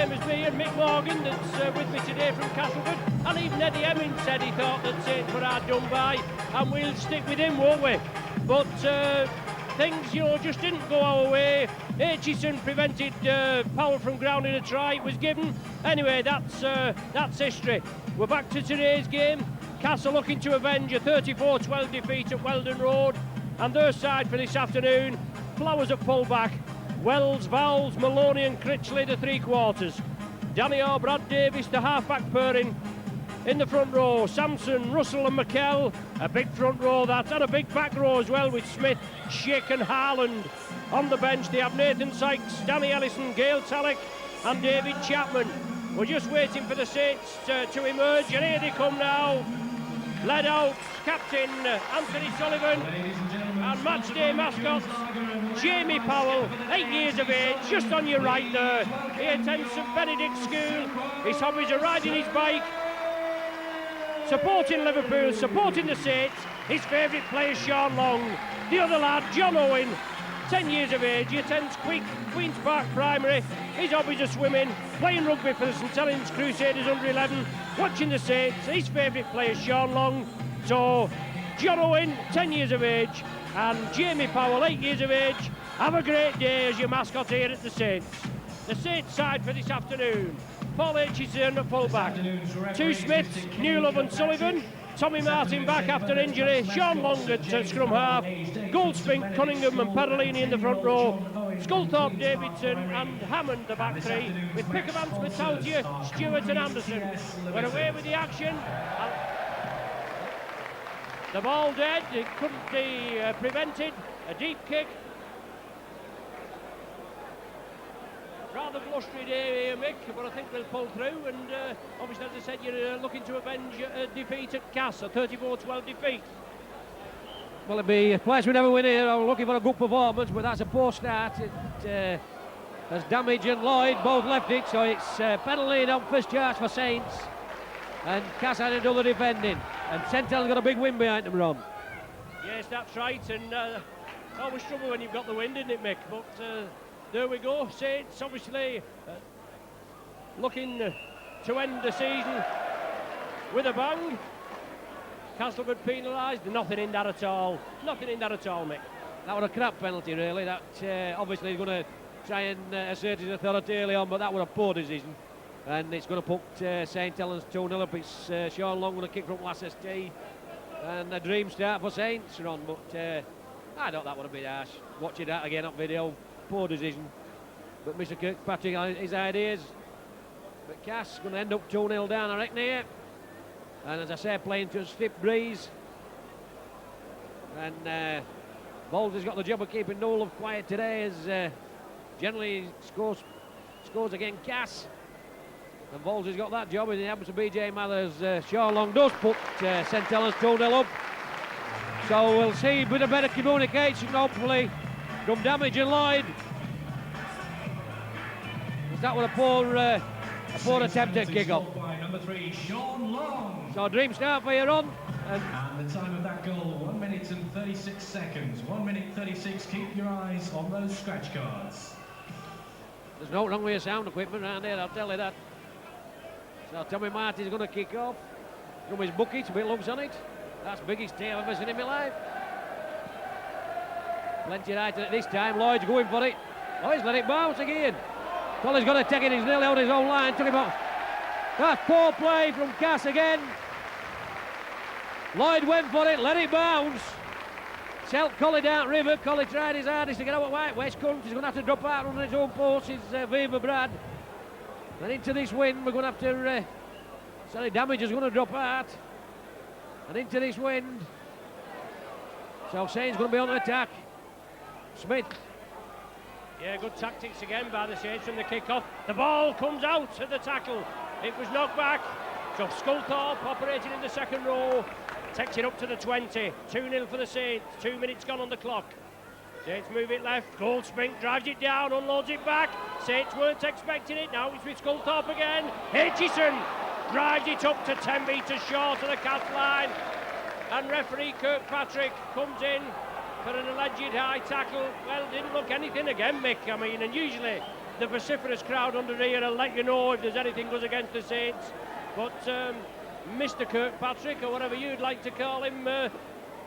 same as me and Mick Morgan that's with me today from Castleford, and even Eddie Hemming said he thought that Saints were hard done by, and we'll stick with him, won't we? But things, just didn't go our way. Aitchison prevented Powell from grounding a try. It was given. Anyway, that's history. We're back to today's game. Castle looking to avenge a 34-12 defeat at Weldon Road, and their side for this afternoon: Flowers at full-back, Wells, Vowles, Maloney and Critchley the three-quarters, Danny Orr, Brad Davis the half-back pairing. In the front row, Sampson, Russell and McKell, a big front row that, and a big back row as well with Smith, Schick and Harland. On the bench they have Nathan Sykes, Danny Ellison, Gail Tallick and David Chapman. We're just waiting for the Saints to emerge, and here they come now. Led out, Captain Anthony Sullivan, and matchday mascots Jamie Powell, 8 years of age, just on your right there. He attends St Benedict's School. His hobbies are riding his bike, supporting Liverpool, supporting the Saints. His favourite player is Sean Long. The other lad, John Owen, 10 years of age. He attends Queen's Park Primary. His hobbies are swimming, playing rugby for the St Helens Crusaders under 11, watching the Saints. His favourite player is Sean Long. So, John Owen, 10 years of age, and Jamie Powell, 8 years of age. Have a great day as your mascot here at the Saints. The Saints side for this afternoon: Paul Aitchison at full-back, two Smiths, Newlove and Sullivan, Tommy Martin back after injury, Sean Long at scrum half, Goldspink, Cunningham and Perolini in the front row, Sculthorpe, Davidson and Hammond the back three, with Pickermans, Matautia, Stewart and Anderson. We're away with the action. The ball dead, it couldn't be prevented. A deep kick. Rather blustery day here, Mick, but I think they'll pull through, and obviously, as I said, you're looking to avenge a defeat at Cass, a 34-12 defeat. Well, it'd be a place we never win here. I'm looking for a good performance, but that's a poor start. As Damage and Lloyd both left it, so it's pedal lead on first charge for Saints, and Cass had another defending, and St Helens got a big win behind them, Ron. Yes, that's right, and always trouble when you've got the wind, isn't it, Mick? But there we go. Saints obviously looking to end the season with a bang. Castleford penalised. Nothing in that at all. Nothing in that at all, Mick. That was a crap penalty, really. That obviously is going to try and assert his authority early on, but that was a poor decision. And it's going to put St Helens 2-0 up. It's Sean Long with a kick from Lasses T. And a dream start for Saints, Ron. But I thought that would have been harsh. Watching that again on video. Poor decision, but Mr Kirkpatrick has his ideas. But Cass going to end up 2-0 down, I reckon, here. And as I say, playing to a stiff breeze. And Bowles has got the job of keeping Newlove quiet today, as generally scores against Cass. And Bowles has got that job, and it happens to BJ Mathers. Sean Long does put St Helens 2-0 up. So we'll see a bit of better communication, hopefully, from Damage and Lloyd. That was a poor attempt at kick-off. Number 3, Sean Long. So dream start for you, Ron. And the time of that goal, 1 minute and 36 seconds. 1 minute 36. Keep your eyes on those scratch cards. There's no wrong with your sound equipment around here, I'll tell you that. So Tommy Martin's going to kick off. From his bucket, a bit lumps on it. That's the biggest day I've ever seen in my life. Plenty right at this time. Lloyd's going for it. Lloyd's let it bounce again. Collins got to take it. He's nearly out his own line. Took him off. That's poor play from Cass again. Lloyd went for it. Let it bounce. Selt Collie down river. Collie tried his hardest to get out at White West Cunt. He's going to have to drop out on his own post. It's Viva Brad. And into this wind, we're going to have to. Damage is going to drop out. And into this wind. So Saints going to be on the attack. Smith. Yeah, good tactics again by the Saints from the kick-off. The ball comes out at the tackle. It was knocked back. So Sculthorpe operating in the second row. Takes it up to the 20. 2-0 for the Saints. 2 minutes gone on the clock. Saints move it left. Goldspink drives it down, unloads it back. Saints weren't expecting it. Now it's with Sculthorpe again. Aitchison drives it up to 10 metres short of the cast line. And referee Kirkpatrick comes in for an alleged high tackle. Well, didn't look anything again, Mick. I mean, and usually the vociferous crowd under here will let you know if there's anything goes against the Saints. But Mr. Kirkpatrick, or whatever you'd like to call him,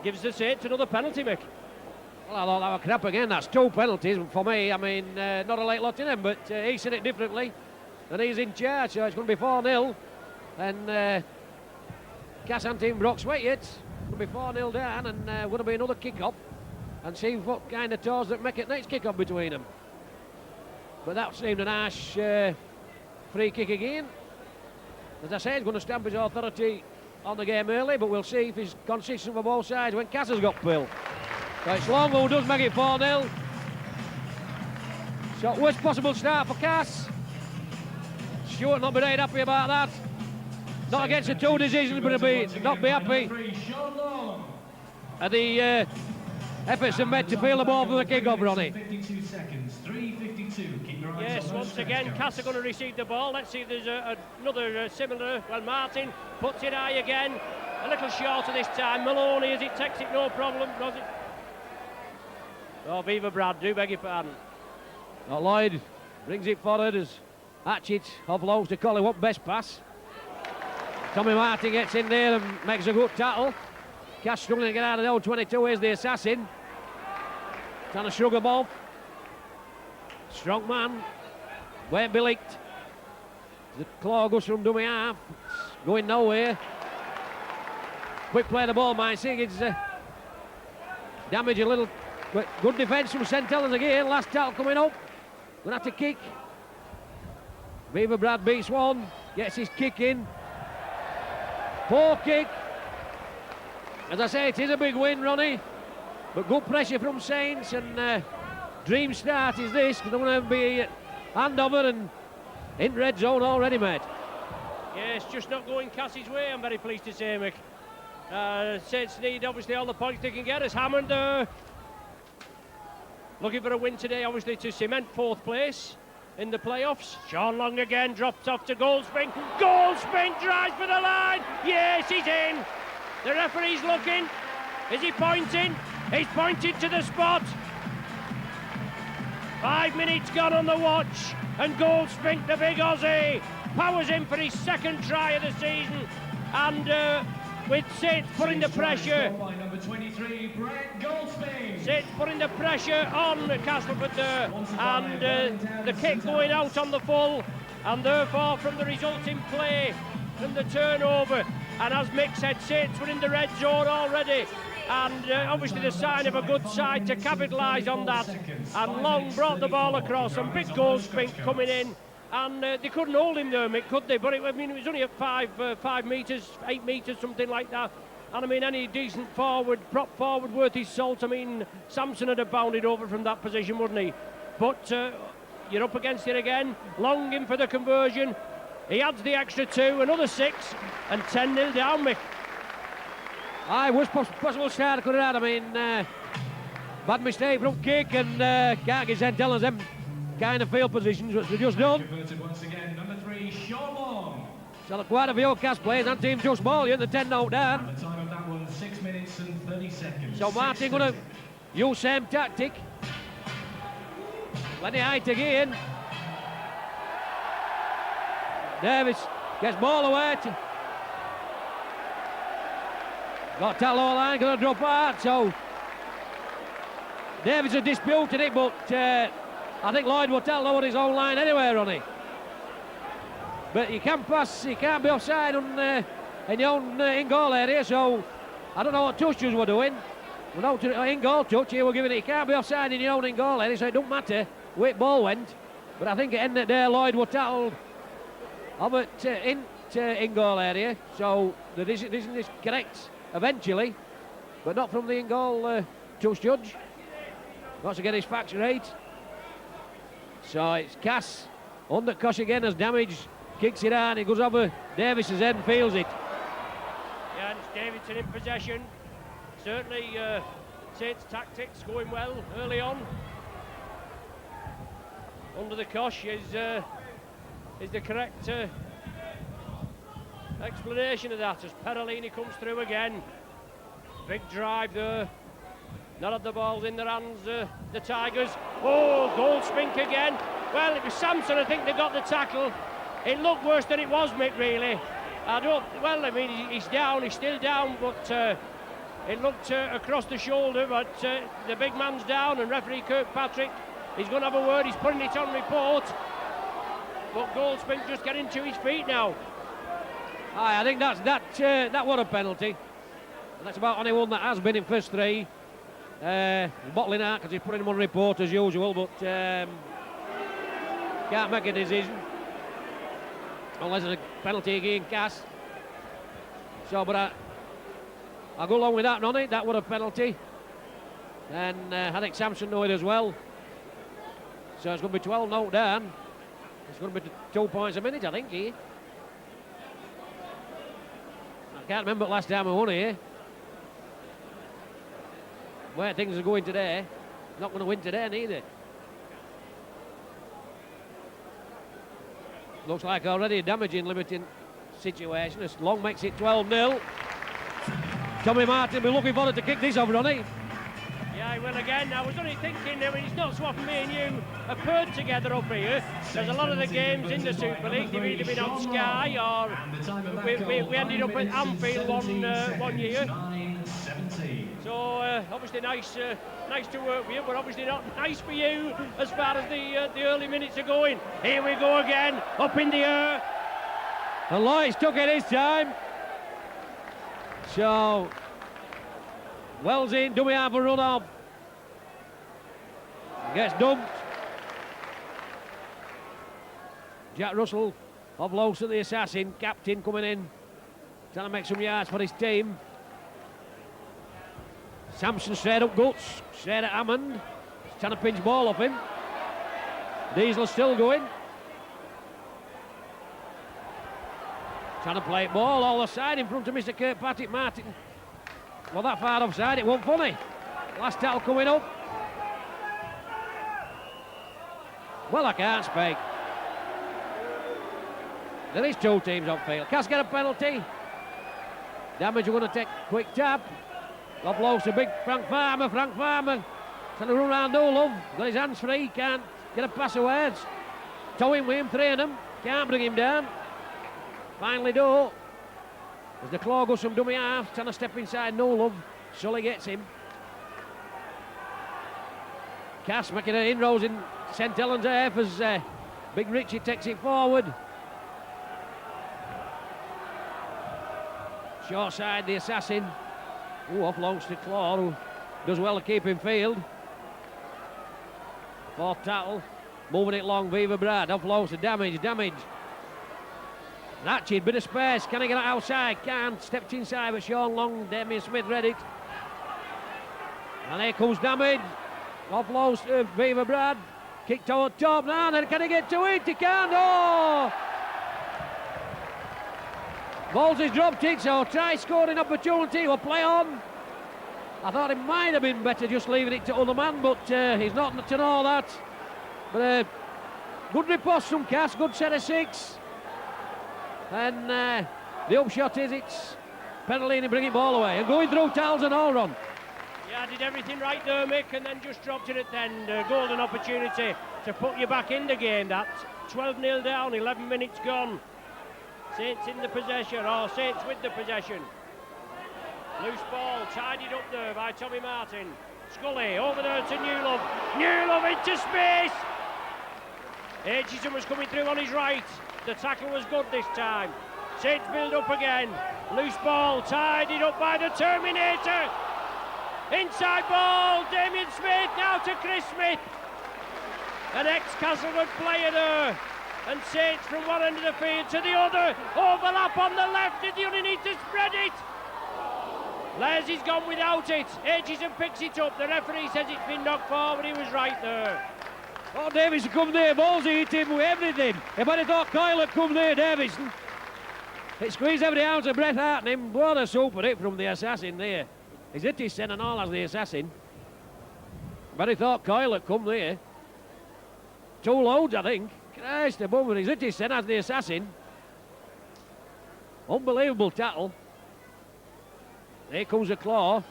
gives the Saints another penalty, Mick. Well, I thought that was crap again. That's 2 penalties for me. I mean, not a late lot in him, but he's seen it differently. And he's in charge, so it's going to be 4-0. And Cass hasn't even broke sweat yet. It's going to be 4-0 down, and going to be another kick-off. And see what kind of tours that make it next kick-off between them. But that seemed a nice free kick again. As I say, he's going to stamp his authority on the game early, but we'll see if he's consistent for both sides when Cass has got Bill. So it's Long who does make it 4-0. So worst possible start for Cass. Stuart not be very happy about that. Not against the 2 decisions, but not be happy. And the efforts are made to feel the ball from the kick-off, Ronnie. 52 seconds, 3:52. Keep your eyes Yes, on those once again, scratch Cass are going to receive the ball. Let's see if there's another similar. Well, Martin puts it high again. A little shorter this time. Maloney, as it takes it, no problem. Does it? Oh, Viva Brad, do beg your pardon. Not Lloyd brings it forward as Hatchett offloads to Collie. What best pass? Tommy Martin gets in there and makes a good tackle. Cass struggling to get out of the old 22. Here's the assassin. Trying to shrug him off. Strong man. Won't be licked. The claw goes from dummy half. It's going nowhere. Quick play of the ball, mind. See, it's damage a little. But good defence from St Helens again. Last tackle coming up. Gonna have to kick. Beaver Brad beats one. Gets his kick in. Poor kick. As I say, it is a big win, Ronnie. But good pressure from Saints, and dream start is this, because they're going to be handover and in red zone already, mate. Yes, just not going Cassie's way, I'm very pleased to say, Mick. Saints need obviously all the points they can get. As Hammond looking for a win today, obviously, to cement 4th place in the playoffs. Sean Long again drops off to Goldspink. Goldspink drives for the line. Yes, he's in. The referee's looking. Is he pointing? He's pointed to the spot. 5 minutes gone on the watch, and Goldspink, the big Aussie, powers in for his 2nd try of the season. And with Saints putting the pressure. Number 23, Brett Goldspink. Saints putting the pressure on Castleford there, and the kick going out on the full, and therefore from the resulting play, from the turnover. And as Mick said, Saints were in the red zone already, and obviously the sign of a good side to capitalise on that. And Long brought the ball across, and big Goldspink coming in, and they couldn't hold him there, Mick, could they? But it was only at 5 metres, 8 metres, something like that. And I mean, any decent forward, prop forward worth his salt, I mean, Samson would have bounded over from that position, wouldn't he? But you're up against it again. Long in for the conversion. He adds the extra 2, another 6, and 10-0 down, Mick. Aye, worst possible start could have had. I mean, bad mistake from kick, and can't get St Helens them kind of field positions, which they've just done. Converted once again, number 3, Sean Long. So quite a few Cass players and team just ball you, the 10-0 down. And the time of that one, 6 minutes and 30 seconds. So Martin going to use same tactic. Lenny Height again. Davis gets ball away. Got Tallow line, going to drop out. So Davis has disputed it, but I think Lloyd will tell Lower his own line anyway, Ronnie. But you can pass, you can't be offside on, in your own in-goal area, so I don't know what touches were doing. Without in-goal touch, he were giving it. You can't be offside in your own in-goal area, so it don't matter where the ball went. But I think at the end of the day, Lloyd was tackled of it into in-goal area, so the decision is correct eventually, but not from the in-goal touch judge. Wants to get his facts right. So it's Cass under Kosh again as damage, kicks it out, he goes over Davis's head and feels it. Yeah, and it's Davidson in possession. Certainly Saints' tactics going well early on. Under the Kosh is the correct explanation of that as Perolini comes through again. Big drive there. None of the balls in their hands, the Tigers. Oh, Goldspink again. Well, it was Samson, I think, that got the tackle. It looked worse than it was, Mick, really. Well, I mean, he's down, he's still down, but it looked across the shoulder, but the big man's down, and referee Kirkpatrick, he's going to have a word, he's putting it on report. But Goldsmith just getting to his feet now. Aye, I think that was a penalty. And that's about only one that has been in first three. Bottling out because he's putting him on report as usual, but can't make a decision unless it's a penalty again, Cass. So, but I'll go along with that, Nonny. That was a penalty, and I think Samson knew it as well. So it's going to be 12 0 down. It's going to be 2 points a minute, I think, here. I can't remember the last time I won here. Where things are going today, not going to win today neither. Looks like already a damaging limiting situation as Long makes it 12 0. Tommy Martin will be looking forward to kick this over, Ronnie. Yeah, he will again. I was only thinking, I mean, it's not so often me and you are paired together up here. There's a lot of the games in the Super League, they've either been on Sky or we ended up at Anfield one year. So obviously nice to work with you, but obviously not nice for you as far as the early minutes are going. Here we go again, up in the air. And Lloyd's took it this time. So Wells in, dummy half a run off. Gets dumped. Jack Russell offloads to the assassin, captain coming in, trying to make some yards for his team. Sampson straight up guts, straight at Hammond. He's trying to pinch ball off him. Diesel's still going. Trying to play it ball all the side in front of Mr. Kirkpatrick Martin. Well, that far offside, it wasn't funny. Last tackle coming up. Well, I can't speak. There is two teams on field. Cass get a penalty. Damage, we're going to take a quick tap. Offloads to big Frank Farmer. Frank Farmer trying to run around Olov. Got his hands free. Can't get a pass away. It's towing with him, three of them. Can't bring him down. Finally do. As the claw goes from dummy half, trying to step inside Nolov. Sully gets him. Cass making an inroads in St Helens half as Big Richie takes it forward. Short side, the assassin. Ooh, offloads to Claw, who does well to keep in field. Fourth tackle, moving it long, Viva Brad. Offloads to Damage. Ratchet, bit of space. Can he get it outside? Can't. Stepped inside, but Sean Long, Damien Smith read it. And here comes Damage. Offloads to Viva Brad. Kick toward top now. Then can he get to it? He can't. Oh! Ball's has dropped it, so try scoring opportunity. We'll play on. I thought it might have been better just leaving it to other man, but he's not to know that. But good riposte from Cass. Good set of six. And the upshot is it's Penalini bringing ball away and going through tails and all run. Yeah, did everything right there, Mick, and then just dropped it at the end. Golden opportunity to put you back in the game. That 12-0 down, 11 minutes gone. Saints in the possession, or Saints with the possession. Loose ball, tidied up there by Tommy Martin. Scully over there to Newlove. Newlove into space. Aitchison was coming through on his right. The tackle was good this time. Saints build up again. Loose ball, tidied up by the Terminator. Inside ball, Damien Smith now to Chris Smith. An ex-Castleford player there. And Saints from one end of the field to the other. Overlap on the left, and you only need to spread it. Lazy's gone without it. Aitchison picks it up. The referee says it's been knocked forward. He was right there. Oh, Davison come there. Ballsy hit him with everything. If I'd have thought Coyle had come there, Davison. It squeezed every ounce of breath out of him. What a super hit from the assassin there. He's hit his centre and all as the assassin. But he thought Coyle had come there. Two loads, I think. Christ above, he's hit his centre as the assassin. Unbelievable tackle. Here comes a claw.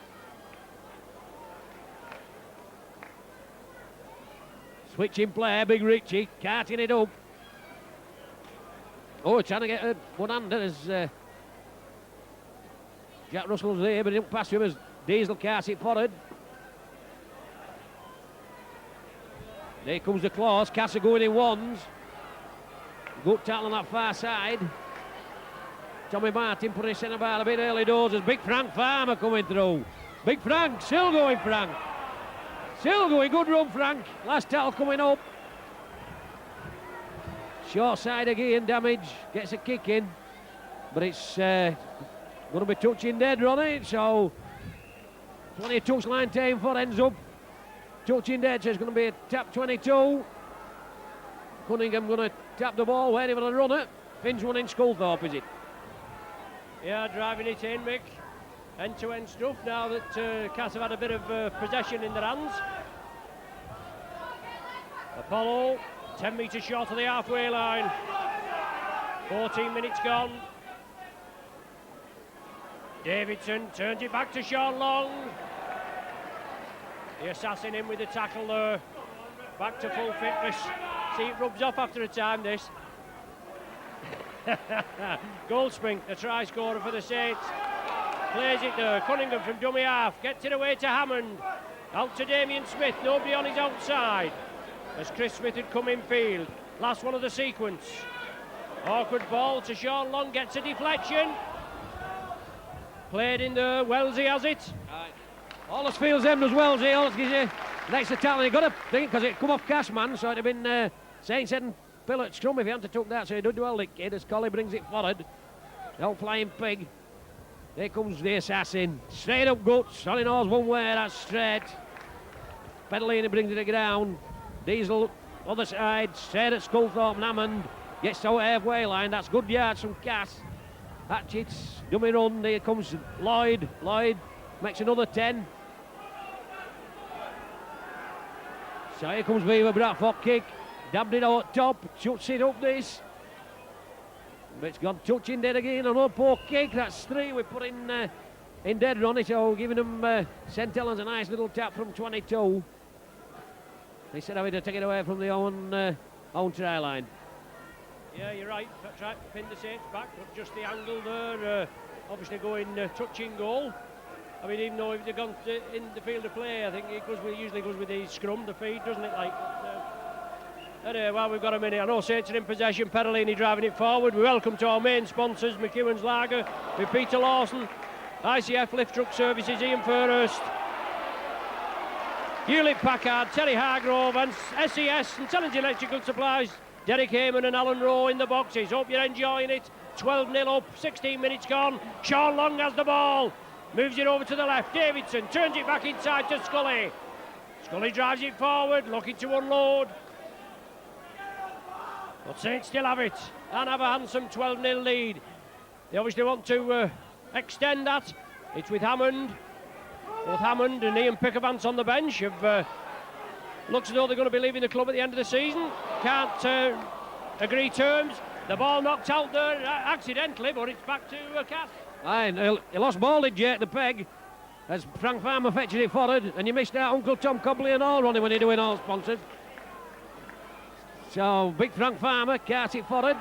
Switching play, Big Richie, carting it up. Oh, trying to get a one-hander as Jack Russell's there, but he didn't pass him as Diesel carts it forward. There comes the claws, Cass are going in ones. Good tackle on that far side. Tommy Martin putting his centre bar a bit early doors as Big Frank Farmer coming through. Big Frank, still going Frank. Still going, good run Frank. Last tackle coming up. Short side again, Damage, gets a kick in. But it's going to be touching dead on it, so plenty of touch line time for ends up. Touching dead, so it's going to be a tap 22. Cunningham going to tap the ball, where they going to run it. Finn's one in Sculthorpe, is it? Yeah, driving it in, Mick. End-to-end stuff now that Cass have had a bit of possession in their hands. Apollo, 10 metres short of the halfway line. 14 minutes gone. Davidson turns it back to Sean Long. The assassin in with the tackle there. Back to full fitness. See, it rubs off after a time, this. Goldspink, the try scorer for the Saints. Plays it there. Cunningham from dummy half. Gets it away to Hammond. Out to Damien Smith. Nobody on his outside. As Chris Smith had come in field. Last one of the sequence. Awkward ball to Sean Long. Gets a deflection. Played in there. Wellesley has it. All feels them as Wellesley. All gives you next to talent. He got a thing because it come off Cashman, so it'd have been Saints heading Pilot scrum if he hadn't took that, so he did well, the kid, as Collie brings it forward. The old flying pig. There comes the assassin. Straight up guts. On in oars one way, that's straight. Pedalini brings it to ground. Diesel other side, straight at Sculthorpe and Hammond. Gets to halfway line, that's good yards from Cass. Hatchett's dummy run, there comes Lloyd. Lloyd makes another 10. So here comes Beaver Bradford kick. Dabbed it out top, shuts it up this. But it's gone touching dead again, another poor kick, that's 3 we put in dead on it, so giving them St Helens a nice little tap from 22. They said having to take it away from the own try line. Yeah, you're right, try to pin the Saints back, but just the angle there, obviously going touching goal. I mean, even though if they've gone in the field of play, I think it usually goes with the scrum, the feed, doesn't it? Anyway, well, we've got a minute. I know Saints are in possession. Pedalini driving it forward. We welcome to our main sponsors, McEwen's Lager, with Peter Lawson, ICF Lift Truck Services, Ian Furhurst, Hewlett Packard, Terry Hargrove, and SES and Challenge Electrical Supplies. Derek Heyman and Alan Rowe in the boxes. Hope you're enjoying it. 12-0 up, 16 minutes gone. Sean Long has the ball. Moves it over to the left. Davidson turns it back inside to Scully. Scully drives it forward, looking to unload. But Saints still have it and have a handsome 12-0 lead. They obviously want to extend that. It's with Hammond. Both Hammond and Ian Pickavance on the bench. Looks as though they're going to be leaving the club at the end of the season. Can't agree terms. The ball knocked out there accidentally, but it's back to Cass. Aye, he lost ball, did Jake the peg, as Frank Farmer fetches it forward, and you missed out Uncle Tom Cobley and all running when you're doing all sponsored. So Big Frank Farmer carts it forward.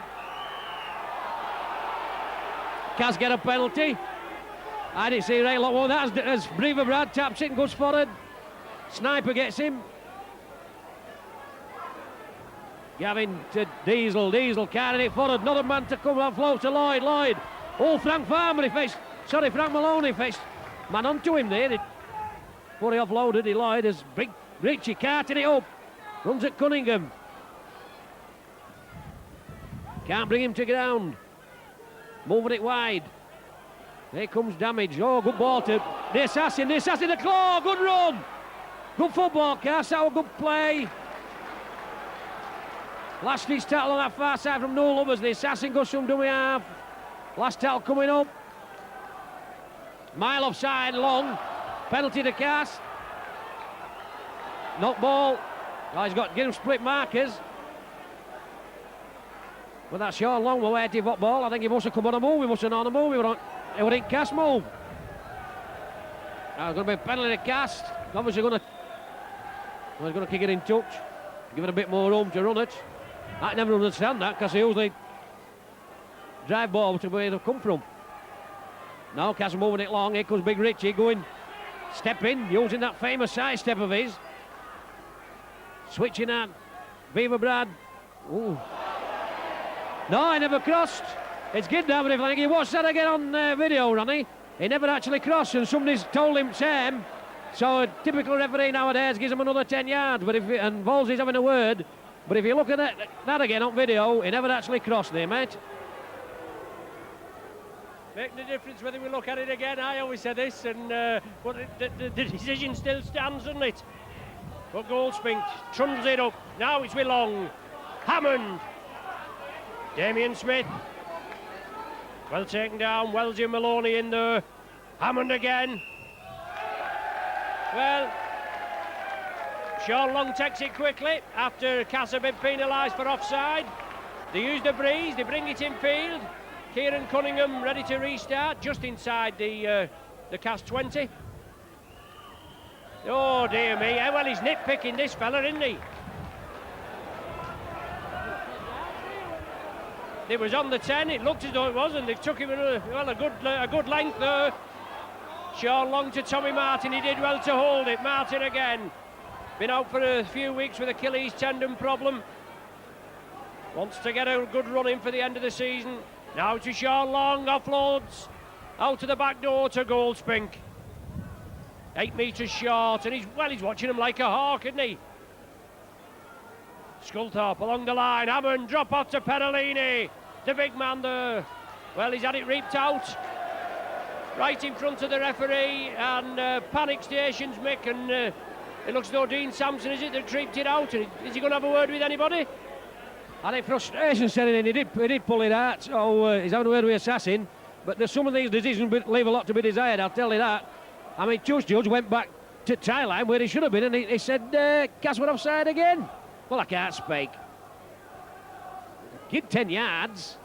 Cass get a penalty. I didn't see Ray Lockwood. That's as Brever Brad taps it and goes forward. Sniper gets him. Gavin to Diesel. Diesel carrying it forward. Another man to come on float to Lloyd. Lloyd. Oh, Frank Farmer he faced. Sorry, Frank Maloney faced. Man onto him there. Before he offloaded, he Lloyd as Big Richie carting it up. Runs at Cunningham. Can't bring him to ground. Moving it wide. Here comes Damage. Oh, good ball to the assassin. The assassin, the claw. Good run. Good football, Cass. That was good play. Last his tackle on that far side from no lovers. The assassin goes from dummy half. Last tackle coming up. Mile offside, Long. Penalty to Cass. Knock ball. Oh, he's got to get him split markers. But that's Sean Long, the way to what ball. I think he must have come on a move. He must have known a move. It was in Cass move. Now it's going to be a penalty to Cass. Obviously going to kick it in touch. give it a bit more room to run it. I never understand that, because they usually drive ball to where they've come from. Now Castle moving it long. Here comes Big Richie going, stepping, using that famous side step of his. Switching at Beaver Brad. Ooh. No, he never crossed. It's good now, but if like, you watch that again on video, Ronnie, he never actually crossed, and somebody's told him same. So a typical referee nowadays gives him another 10 yards, but and Wolsey's having a word. But if you look at that again on video, he never actually crossed there, mate. Making a difference whether we look at it again. I always say this, and but the decision still stands, doesn't it? But Goldspink trundles it up. Now it's with Long. Hammond. Damien Smith. Well taken down. Wellesley and Maloney in there. Hammond again. Well, Sean Long takes it quickly after Cass had been penalised for offside. They use the breeze, they bring it in field. Kieran Cunningham ready to restart just inside the Cass 20. Oh dear me, well he's nitpicking this fella, isn't he? It was on the 10, it looked as though it was, and they took him a good length there. Sean Long to Tommy Martin, he did well to hold it. Martin again, been out for a few weeks with Achilles tendon problem. Wants to get a good run in for the end of the season. Now to Sean Long, offloads out to the back door to Goldspink. 8 metres short, and he's watching him like a hawk, isn't he? Sculthorpe along the line, Hammond, drop off to Perolini. The big man there. Well, he's had it reaped out. Right in front of the referee, and panic stations, Mick, and it looks as though Dean Sampson, is it, that reaped it out? And is he going to have a word with anybody? I think frustration setting in. He did pull it out, so he's having a word with Assassin. But there's some of these decisions leave a lot to be desired, I'll tell you that. I mean, Judge went back to tie line where he should have been, and he said, Cass were offside again. Well, I can't speak. Give 10 yards.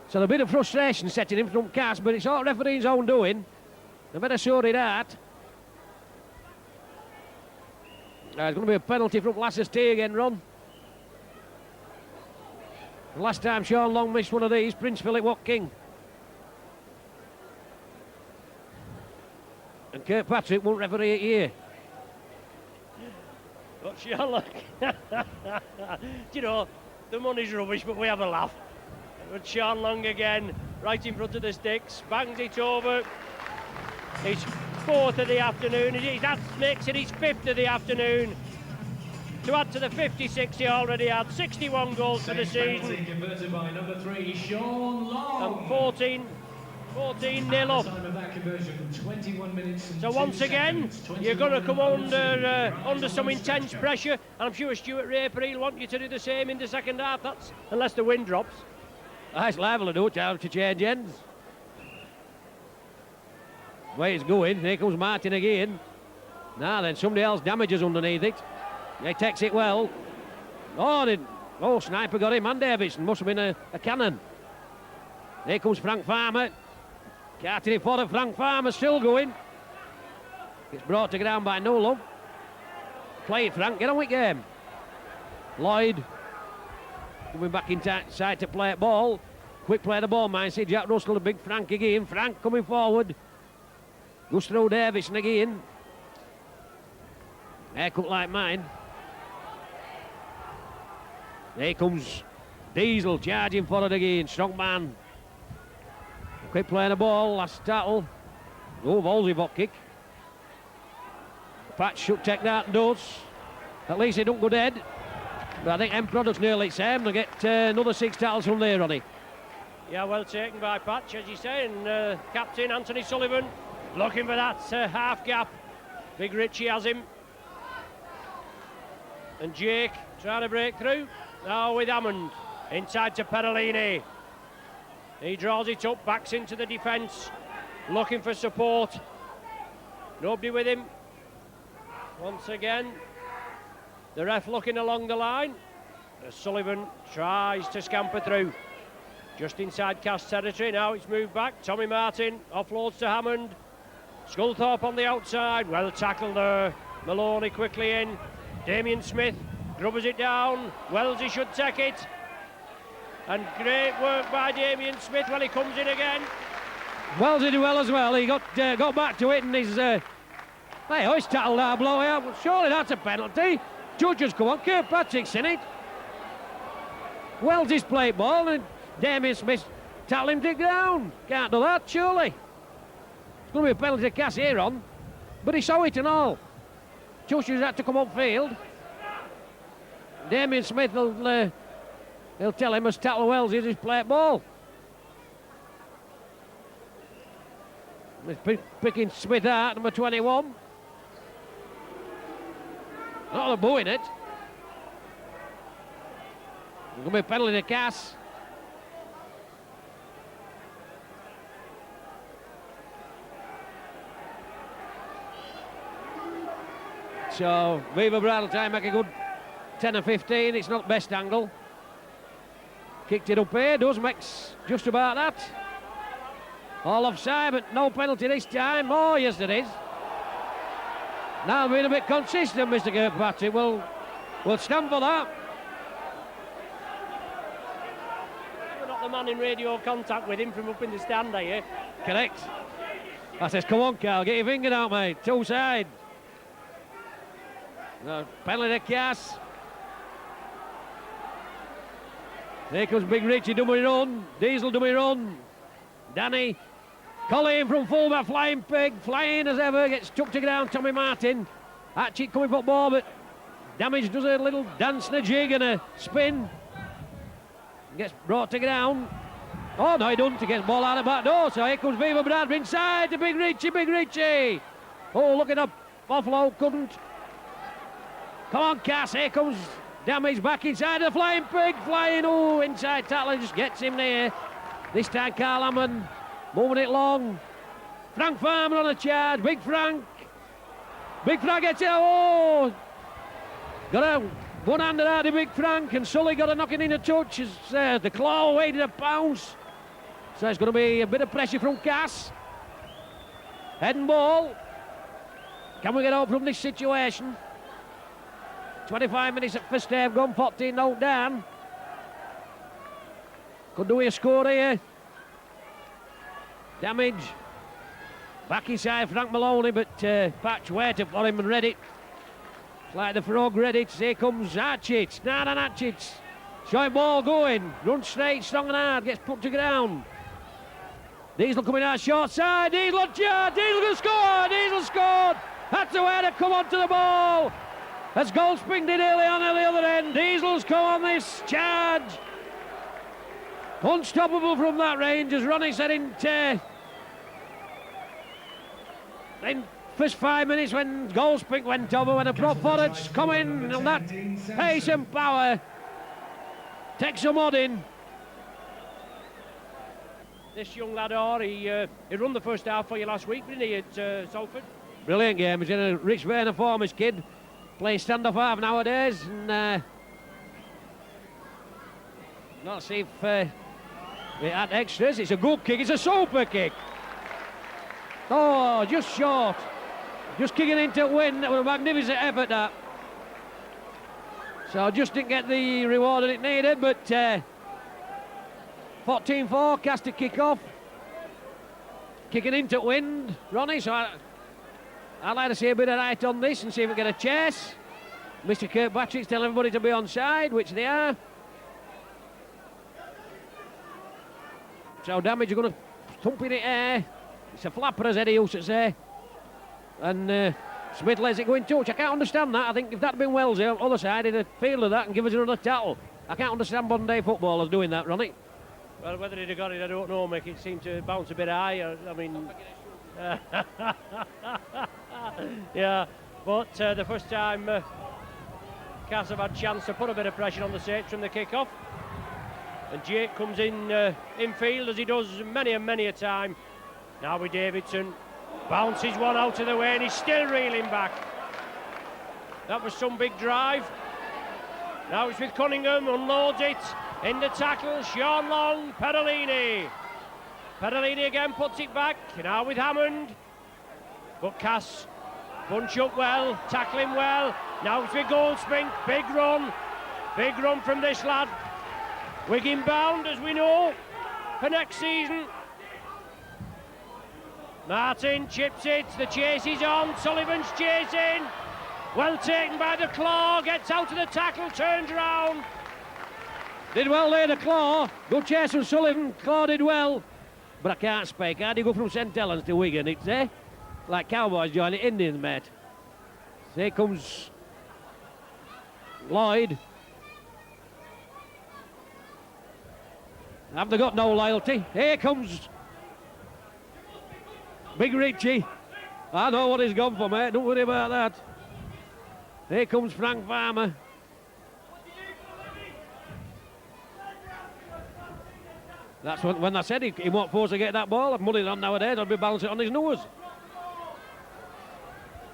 So a bit of frustration setting in from Cass, but it's all referee's own doing. They better sort it out. There's going to be a penalty from Lasses T again, Ron. The last time Sean Long missed one of these, Prince Philip Watking. And Kirkpatrick won't referee it here. But Sean Long, you know, the money's rubbish, but we have a laugh. But Sean Long again, right in front of the sticks, bangs it over. His 4th of the afternoon. That makes it his 5th of the afternoon. To add to the 56 he already had, 61 goals for the season. Converted by number 3, Sean Long. And 14 up. Time of that conversion, 21 minutes and so once again, you're going to come under some intense pressure. And I'm sure Stuart Raper will want you to do the same in the second half. That's unless the wind drops. It's liable to do it, to change ends. Way it's going, here comes Martin again. Now then, somebody else damages underneath it. He takes it well. Oh, Sniper got him, and Davidson. Must have been a cannon. Here comes Frank Farmer. Carting it forward, Frank Farmer still going. Gets brought to ground by No Love. Play it, Frank, get on with game. Lloyd coming back inside to play a ball. Quick play the ball, man. See Jack Russell, the big Frank again. Frank coming forward. Goes through Davison again. Haircut like mine. Here comes Diesel charging forward again. Strong man. Quick playing the ball. Last tackle. Oh, Wolsey bot kick. Patch should take that and does. At least he don't go dead. But I think M Products nearly the same. They'll get another 6 tackles from there, Ronnie. Yeah, well taken by Patch, as you say. And captain Anthony Sullivan looking for that half gap. Big Richie has him. And Jake trying to break through. Now with Hammond. Inside to Perolini. He draws it up, backs into the defence. Looking for support. Nobody with him. Once again. The ref looking along the line. Sullivan tries to scamper through. Just inside Cass territory. Now it's moved back. Tommy Martin offloads to Hammond. Sculthorpe on the outside. Well tackled there. Maloney quickly in. Damien Smith Grubbers it down. Wellesley should take it. And great work by Damien Smith when he comes in again. Wellesley did well as well. He got back to it and he's... he's tackled our blow here. Well, surely that's a penalty. Judges come on. Kirkpatrick's in it. Wellesley's played ball and Damien Smith tackled him to ground. Can't do that, surely. It's going to be a penalty to Cass here on. But he saw it and all. Judges had to come upfield. Damien Smith he'll tell him as tackle Wellesley as he's played ball. He's picking Smith out, number 21. Not the booing it. It's going to be a penalty to Cass. So Viva Brad will try and make a good 10 or 15. It's not best angle. Kicked it up here, makes just about that. All offside, but no penalty this time. Oh, yes, there is. Now being a bit consistent, Mr. Kirkpatrick. We'll stand for that. We're not the man in radio contact with him from up in the stand, are you? Correct. I says, come on, Carl, get your finger out, mate. Two side. No, penalty to Cass. Here comes Big Richie, dummy run. Diesel, dummy run. Danny. Colleen from fullback, flying pig, flying as ever, gets took to ground. Tommy Martin. Hatchet coming for ball, but Damage does a little dance and a jig and a spin. Gets brought to ground. Oh no, he doesn't. He gets ball out of the back door. So here comes Viva Bradford inside to Big Richie, Big Richie. Oh, looking up. Offload couldn't. Come on, Cass. Here comes Damage back inside the flying pig. Flying, oh, inside tackler just gets him there. This time Carl Hammond moving it long. Frank Farmer on a charge. Big Frank. Big Frank gets it. Oh, got a one-hander out of Big Frank, and Sully got a knocking in a touch as the claw waited a pounce. So it's going to be a bit of pressure from Cass. Head and ball. Can we get out from this situation? 25 minutes at first half gone, 14-0 down. Could do a score here. Damage. Back inside Frank Maloney, but Patch waited for him and read it. It's like the frog read it. Here comes Hatchett. Nardan Hatchett. Showing ball going. Runs straight, strong and hard. Gets put to ground. Diesel coming out short side. Diesel on charge. Diesel going to score. Diesel scored. That's the way to come onto the ball. As Goldspring did early on at the other end. Diesel's come on this charge. Unstoppable from that range, as Ronnie said in first 5 minutes when Goldspring went over, when the prop forwards come in and that pace and power takes some odd in. This young lad, he run the first half for you last week, didn't he, at Salford? Brilliant game. He's in a Rich Werner form, his kid. Plays stand-off half nowadays. And let's see if we add extras. It's a good kick. It's a super kick. Oh, just short. Just kicking into wind. That was a magnificent effort, that. So just didn't get the reward that it needed, but 14-4, cast a kick off. Kicking into wind, Ronnie, so I'd like to see a bit of light on this and see if we get a chase. Mr. Kirkpatrick's telling everybody to be on side, which they are. So Damage are going to thump in the air. It's a flapper, as Eddie used to say. And Smith lets it go in touch. I can't understand that. I think if that had been Wellesley on the other side, he'd have fielded that and give us another tackle. I can't understand modern day footballers doing that, Ronnie. Well, whether he'd have got it, I don't know, Mick. It seemed to bounce a bit high. I mean... yeah, but the first time Cass have had a chance to put a bit of pressure on the Saints from the kick-off. And Jake comes in field, as he does many and many a time. Now with Davidson, bounces one out of the way and he's still reeling back. That was some big drive. Now it's with Cunningham, unloads it, in the tackle, Sean Long, Perolini. Perolini again puts it back, now with Hammond. But Cass bunch up well, tackling well. Now for Goldspink, big run from this lad. Wigan bound, as we know, for next season. Martin chips it, the chase is on, Sullivan's chasing. Well taken by the Claw, gets out of the tackle, turns round. Did well there, the Claw. Good chase from Sullivan, Claw did well. But I can't speak, how do you go from St Helens to Wigan? It's like cowboys joining Indians, mate. So here comes Lloyd. Have they got no loyalty? Here comes Big Richie. I know what he's gone for, mate. Don't worry about that. Here comes Frank Farmer. That's when I said he won't force to get that ball. I've money on nowadays, I'll be balancing it on his nose.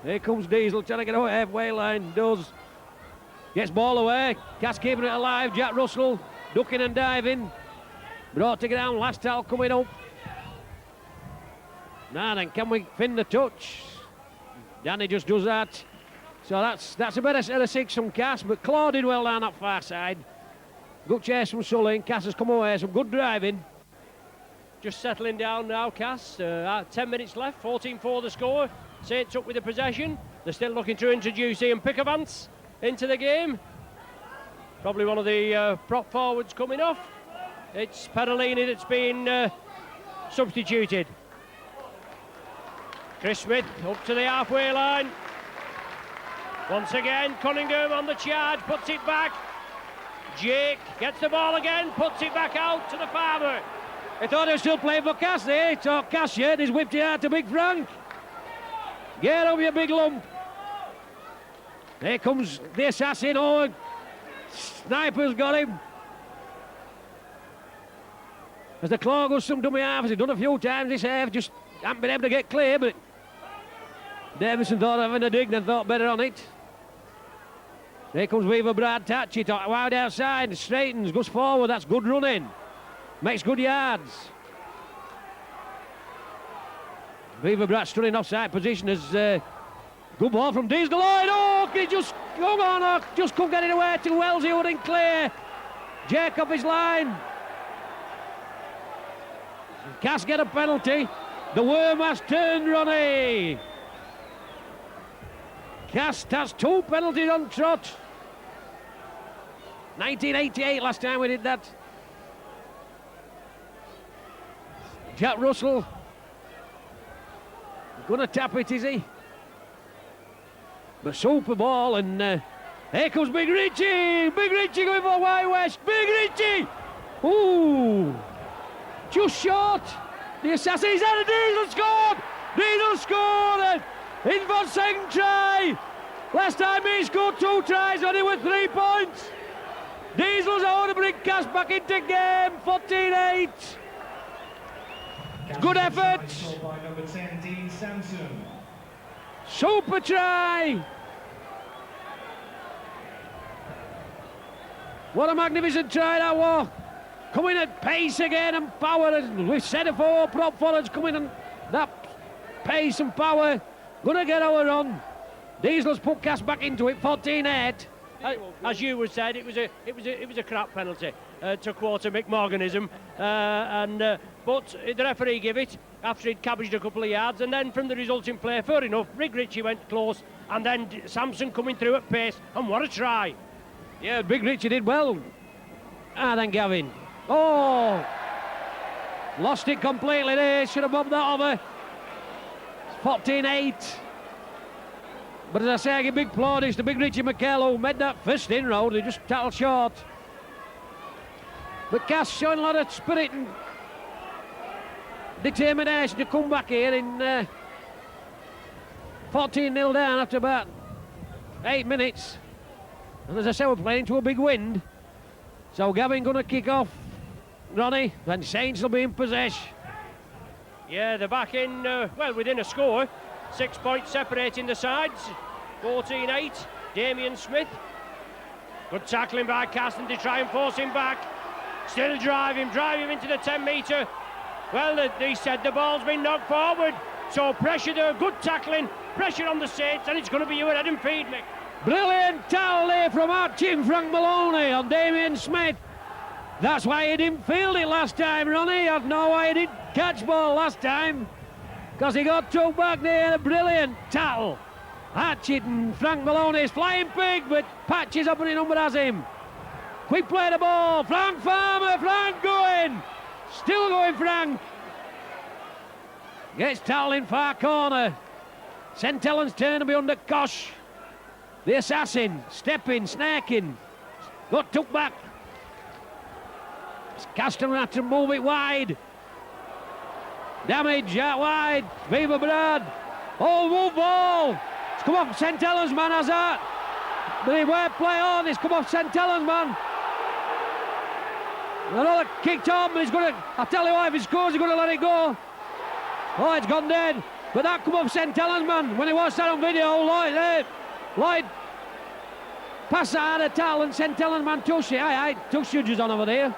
Here comes Diesel trying to get out halfway line. Does. Gets ball away. Cass keeping it alive. Jack Russell ducking and diving. Brought to ground. Last towel coming up. Now then, can we fin the touch? Danny just does that. So that's a better set of 6 from Cass, but Claude did well down that far side. Good chase from Sully, and Cass has come away, some good driving. Just settling down now, Cass. 10 minutes left, 14-4 the score. Saints up with the possession. They're still looking to introduce Ian Pickavance into the game. Probably one of the prop forwards coming off. It's Perolini that's been substituted. Chris Smith up to the halfway line. Once again, Cunningham on the charge, puts it back. Jake gets the ball again, puts it back out to the Farmer. He thought he was still playing for Cass there. He thought Cass yet, he's whipped it out to Big Frank. Get over your big lump. Here comes the assassin. Oh, Sniper's got him. As the Claw goes some dummy half, as he's done a few times this half, just haven't been able to get clear, but Davison thought of having a dig and thought better on it. Here comes Weaver Brad, touch it wide outside, straightens, goes forward, that's good running. Makes good yards. Weaver Brad stood in offside position as good ball from Diesel Lloyd. Oh, he just, come on, just couldn't get it away to Wells, he wouldn't clear. Jake off his line. Cass get a penalty. The worm has turned, Ronnie. Cass has 2 penalties on trot. 1988 last time we did that. Jack Russell. Gonna tap it, is he? But super ball, and here comes Big Richie. Big Richie going for Wide West. Big Richie. Ooh. Just short. The Assassins had a Diesel scored. Diesel scored. In for second try. Last time he scored 2 tries, only with 3 points. Diesel's out to bring Cass back into game. 14-8. Good effort. By number 10, Dean Sampson. Super try. What a magnificent try that was. Coming at pace again and power. As we've said it before, prop forwards coming in that pace and power. Gonna get our run. Diesel's put Cass back into it. 14-8. As you would said, it was a crap penalty to quote a Mick Morganism, but the referee gave it after he'd cabbaged a couple of yards, and then from the resulting play, fair enough, Big Richie went close, and then Sampson coming through at pace, and what a try! Yeah, Big Richie did well. Then Gavin. Oh, lost it completely there. Should have bobbed that over. 14-8. But as I say, I give big plaudits to Big Richie McKell, who made that first inroad. He just tattled short. But Cass showing a lot of spirit and determination to come back here in 14-0 down after about 8 minutes. And as I say, we're playing into a big wind. So Gavin going to kick off, Ronnie, and Saints will be in possession. Yeah, they're back in, within a score. 6 points separating the sides. 14-8. Damien Smith. Good tackling by Caston to try and force him back. Still drive him into the 10-metre. Well, they said the ball's been knocked forward. So pressure there, good tackling. Pressure on the Saints, and it's going to be you at head and feed, Mick. Brilliant towel there from Archie Frank Maloney on Damien Smith. That's why he didn't field it last time, Ronnie. I know why he didn't catch ball last time. Because he got took back there. A brilliant tackle. Hatchett and Frank Maloney is flying big, but Patches up and number has him. Quick play the ball. Frank Farmer. Frank going. Still going, Frank. Gets towel in far corner. St Helens turn to be under Kosh. The assassin. Stepping, snaking. Got took back. Castleford had to move it wide. Damage out wide. Viva Brad. Oh, move ball. It's come off St Helens, man, has that. But he won't play on. It's come off St Helens, man. Another kicked on, but he's going to. I tell you what, if he scores, he's going to let it go. Oh, it's gone dead. But that come off St Helens, man. When he watched that on video, Lloyd passed that out of tackle and St Helens, man, touched it. Aye, touch judges on over there.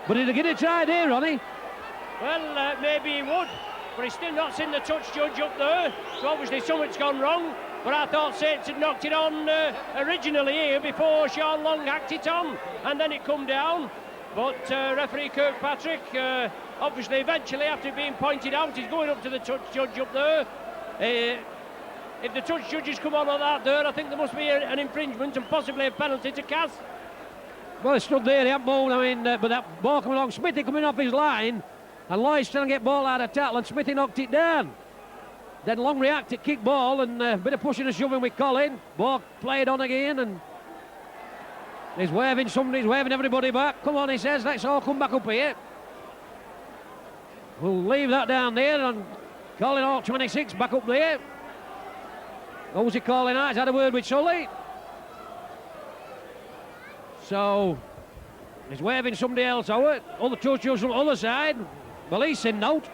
But he'd get a try there, Ronnie. Well, maybe he would, but he's still not seen the touch judge up there, so obviously something's gone wrong. But I thought Saints had knocked it on originally here before Sean Long hacked it on, and then it come down. But referee Kirkpatrick, obviously eventually after being pointed out, he's going up to the touch judge up there. If the touch judges come on that there, I think there must be an infringement and possibly a penalty to Cass. Well, he stood there, he hadn't moved, I mean, but that ball coming along, Smithy coming off his line, and Lloyd's trying to get ball out of tackle, and Smithy knocked it down. Then Long reacted, kick ball, and a bit of pushing and shoving with Colin. Ball played on again, and he's waving somebody, he's waving everybody back. Come on, he says, let's all come back up here. We'll leave that down there, and Colin Hall 26 back up there. Who's he calling out? He's had a word with Sully. So, he's waving somebody else over. Other two from the other side. Police in note.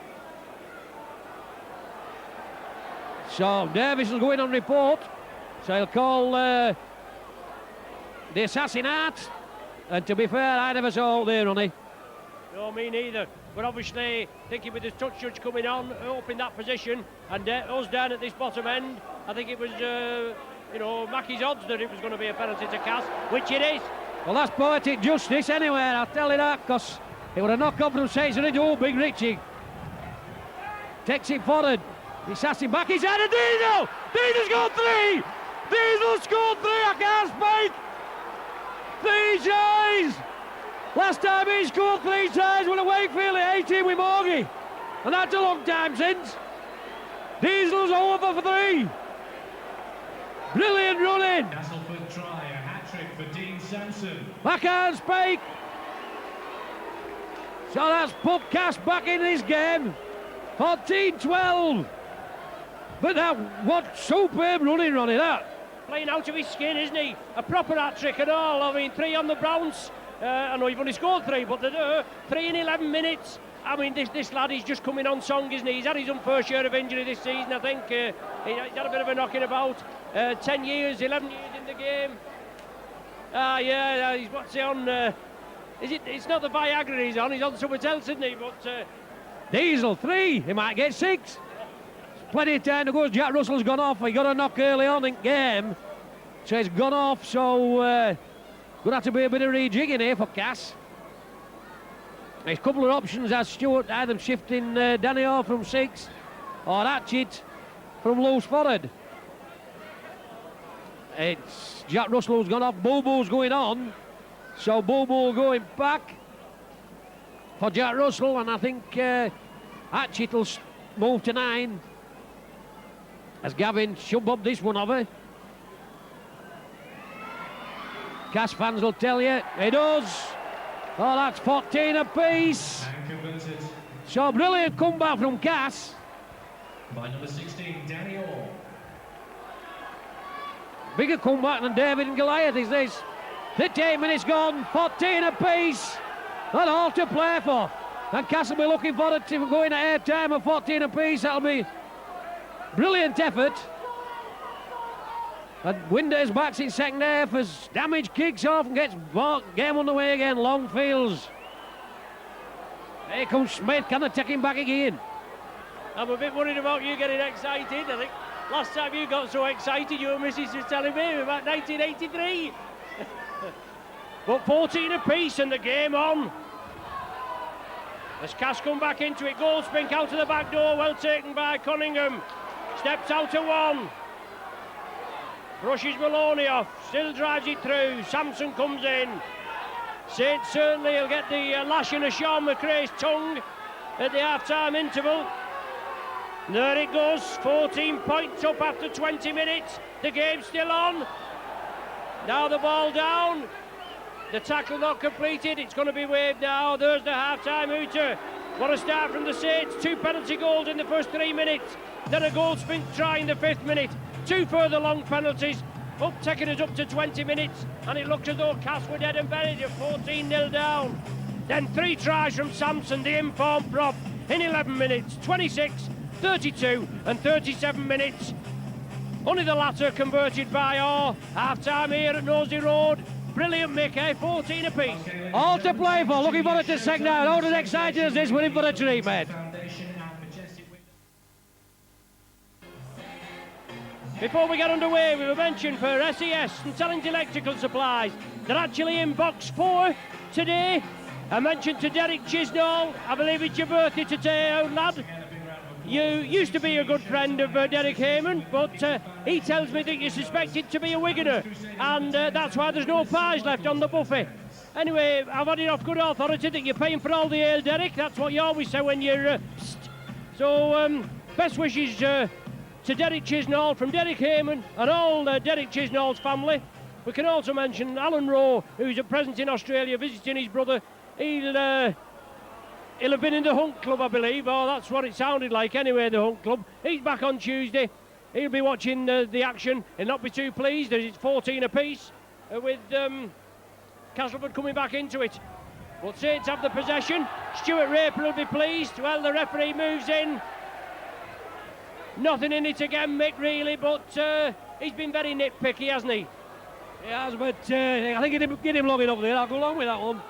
So, Davis will go in on report. So, he'll call the assassin out. And to be fair, I never saw there, Ronnie. No, me neither. But obviously, thinking with the touch judge coming on, up in that position, and us down at this bottom end, I think it was, Mackie's odds that it was going to be a penalty to Cass, which it is. Well, that's poetic justice anyway, I'll tell you that, because it would have knocked off from Saints Ridge. Oh, Big Richie takes it forward. The assassin back his head, and Diesel! Diesel's got three! Diesel scored three, I can't speak! 3 tries! Last time he scored 3 tries with a Wakefield at 18 with Morgie. And that's a long time since. Diesel's over for 3. Brilliant running. Castleford try, a hat-trick for Dean Sampson. Backhand spike. So that's put Cass back in this game. 14-12. But that, what superb running, Ronnie, that. Playing out of his skin, isn't he? A proper hat-trick and all. I mean, 3 on the bounce. I know you've only scored 3, but they're 3 in 11 minutes. I mean, this lad is just coming on song, isn't he? He's had his unfair share of injury this season, I think. He had a bit of a knocking about. 10 years, 11 years in the game. He's what's he on? It's not the Viagra he's on something else, isn't he? But Diesel 3, he might get 6. Plenty of time to go. Jack Russell's gone off. He got a knock early on in game, so he's gone off. So gonna have to be a bit of rejigging here for Cass. There's a couple of options as Stewart, either shifting Danny Orr from 6 or Hatchett from loose forward. It's Jack Russell who's gone off. Boo Boo's going on, so Boo Boo going back for Jack Russell, and I think Hatchett will move to 9 as Gavin shove up this one over. Cass fans will tell you he does. Oh, that's 14 apiece. So brilliant comeback from Cass. By number 16, Danny Orr. Bigger comeback than David and Goliath is this. 58 minutes gone, 14 apiece. That's all to play for. And Cass will be looking forward to going at air time of 14 apiece. That'll be brilliant effort. And Windass backs in second half as Damage kicks off and gets game on the way again. Longfields. Here comes Smith. Can they take him back again? I'm a bit worried about you getting excited. I think Last time you got so excited, your missus was telling me about 1983. But 14 apiece and the game on. As Cass come back into it, goal spink out of the back door, well taken by Cunningham. Steps out to one. Brushes Maloney off, still drives it through. Sampson comes in. Saint certainly will get the lashing of Sean McRae's tongue at the half-time interval. There it goes, 14 points up after 20 minutes. The game's still on. Now the ball down. The tackle not completed, it's going to be waved now. There's the half-time hooter. What a start from the Saints. 2 penalty goals in the first 3 minutes. Then a goal spink try in the 5th minute. 2 further long penalties. Taking us up to 20 minutes. And it looks as though Cass were dead and buried at 14-0 down. Then 3 tries from Sampson, the informed prop, in 11 minutes. 26, 32 and 37 minutes. Only the latter converted by Orr. Half-time here at Nosey Road. Brilliant, Mickey, 14 apiece. All to play for, looking for it to second out. How as excited as this, we're in for a treat, mate. Before we get underway, we were mentioned for SES and Sellings Electrical Supplies. They're actually in box 4 today. I mentioned to Derek Chisnall, I believe it's your birthday today, old lad. You used to be a good friend of Derek Heyman, but he tells me that you're suspected to be a Wiganer, and that's why there's no pies left on the buffet. Anyway, I've had it off good authority that you're paying for all the ale, Derek. That's what you always say when you're... So, best wishes to Derek Chisnall from Derek Heyman and all Derek Chisnall's family. We can also mention Alan Rowe, who's at present in Australia visiting his brother. He'll have been in the Hunt Club, I believe. Oh, that's what it sounded like anyway, the Hunt Club. He's back on Tuesday. He'll be watching the action. He'll not be too pleased as it's 14 apiece with Castleford coming back into it. But Saints have the possession. Stuart Raper will be pleased. Well, the referee moves in. Nothing in it again, Mick, really, but he's been very nitpicky, hasn't he? He has, but I think he didn't get him long enough there. I'll go along with that one.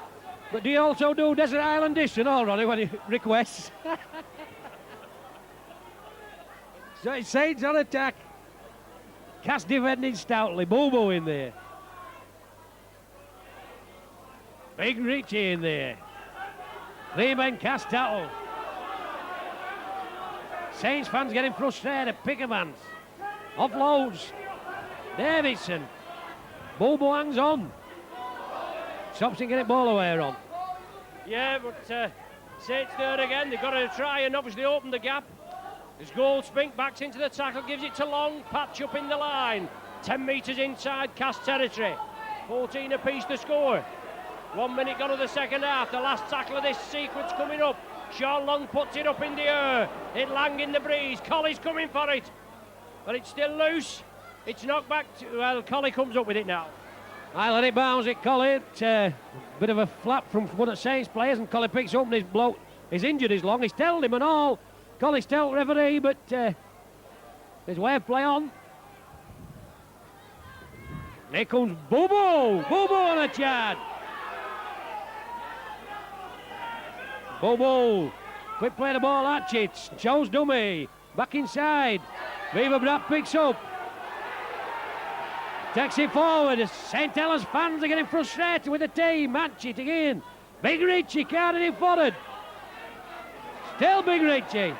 But do you also do Desert Island Dish and all, Ronnie, when he requests? So it's Saints on attack. Cass defending stoutly. Bobo in there. Big Richie in there. 3 men Cass tackle. Saints fans getting frustrated. Pickermans. Offloads. Davidson. Bobo hangs on. Stops and getting ball away on. Yeah, but Saints there again. They've got to try and obviously open the gap. As goal spink backs into the tackle, gives it to Long. Patch up in the line. 10 metres inside Cass territory. 14 apiece to score. 1 minute gone of the second half. The last tackle of this sequence coming up. Sean Long puts it up in the air. It Lang in the breeze. Colley's coming for it. But it's still loose. It's knocked back to... Well, Colley comes up with it now. I let it bounce it, Colley. Bit of a flap from one of Saints players, and Colley picks up and his bloke is injured as long. He's told him and all. Colley's told referee, but there's way of play on. Here comes Bobo. Bobo on a charge. Bobo. Quick play the ball, Hatchett. Shows dummy. Back inside. Viva Brad picks up. Takes it forward. St Helens fans are getting frustrated with the team. Hatchett again. Big Richie carrying it forward. Still Big Richie.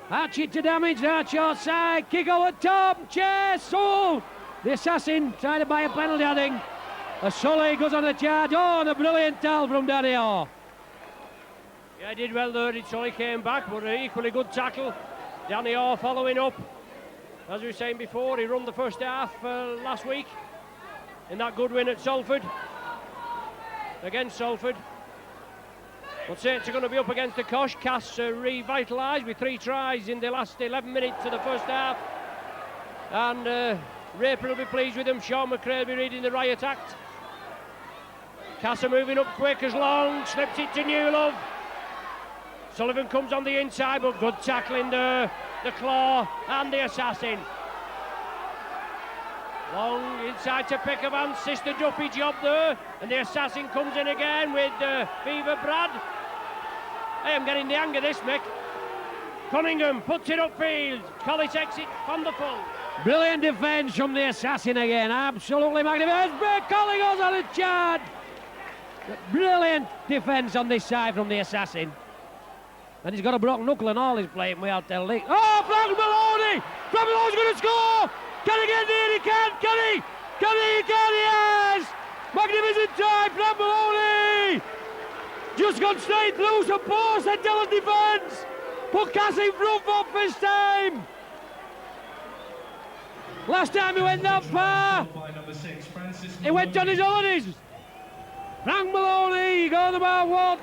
Hatchett to damage. Now short side. Kick over top. Chase. Oh! The assassin trying to buy a penalty, I think. A Sully goes on the charge. Oh, and a brilliant towel from Danny Orr. Yeah, he did well there. Sully came back, but an equally good tackle. Danny Orr following up. As we were saying before, he run the first half last week in that good win at Salford. Against Salford. But Saints are going to be up against the Kosh. Cass revitalised with 3 tries in the last 11 minutes of the first half. And Raper will be pleased with them. Sean McRae will be reading the riot act. Cass are moving up quick as Long slips it to Newlove. Sullivan comes on the inside, but good tackling there. The claw and the assassin. Long inside to Pickerman, Sister Duffy job there, and the assassin comes in again with Viva Brad. I am getting the hang of this, Mick. Cunningham puts it upfield. Collie takes it from the full. Brilliant defence from the assassin again. Absolutely magnificent. Collie goes on a charge. Brilliant defence on this side from the assassin. And he's got a broken knuckle and all he's playing with out there. Oh, Frank Maloney! Frank Maloney's going to score! Can he get there? He can! Can he? Can he? He can! Yes! Magnificent try, Frank Maloney! Just gone straight through some poor St Helens defence. Put Cass in front for first time. Last time he went that far, he went on his holidays. Frank Maloney, going about what?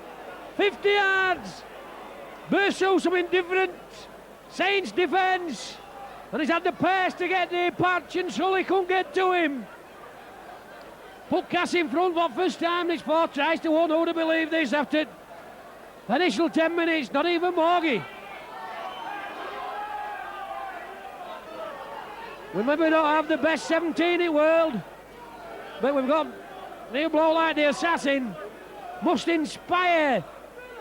50 yards. Burst through some indifferent Saints defence. And he's had the pace to get the patch and Sully couldn't get to him. Put Cass in front for first time this 4 tries to 1. Who would have believed this after the initial 10 minutes? Not even Morgie. We maybe don't have the best 17 in the world, but we've got a new bloke like the assassin. Must inspire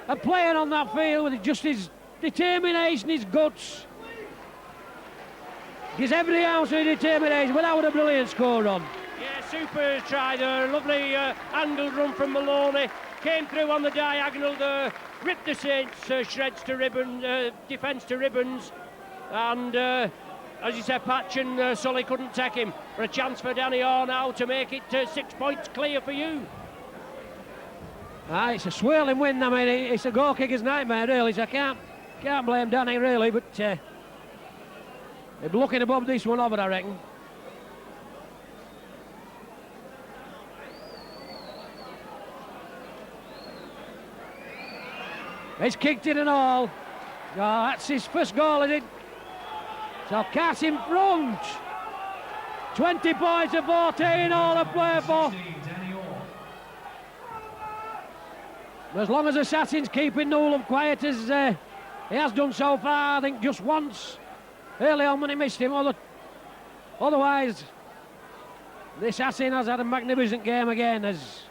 a player on that field with just his determination, his guts. Gives every ounce of determination, but that was a brilliant score on. Yeah, super try there. Lovely angled run from Maloney. Came through on the diagonal there. Ripped the Saints shreds to ribbons, defence to ribbons. And as you said, Patch and Sully couldn't take him. For a chance for Danny Orr now to make it 6 points clear for you. It's a swirling wind. I mean, it's a goal kicker's nightmare, really. So I can't blame Danny, really. But they're looking above this one over, I reckon. He's kicked it and all. Oh, that's his first goal, is it? So Cass in front. 20 points to 14, all to play for. As long as Assassin's keeping Newham quiet as he has done so far, I think just once early on when he missed him. Otherwise, the Assassin has had a magnificent game again as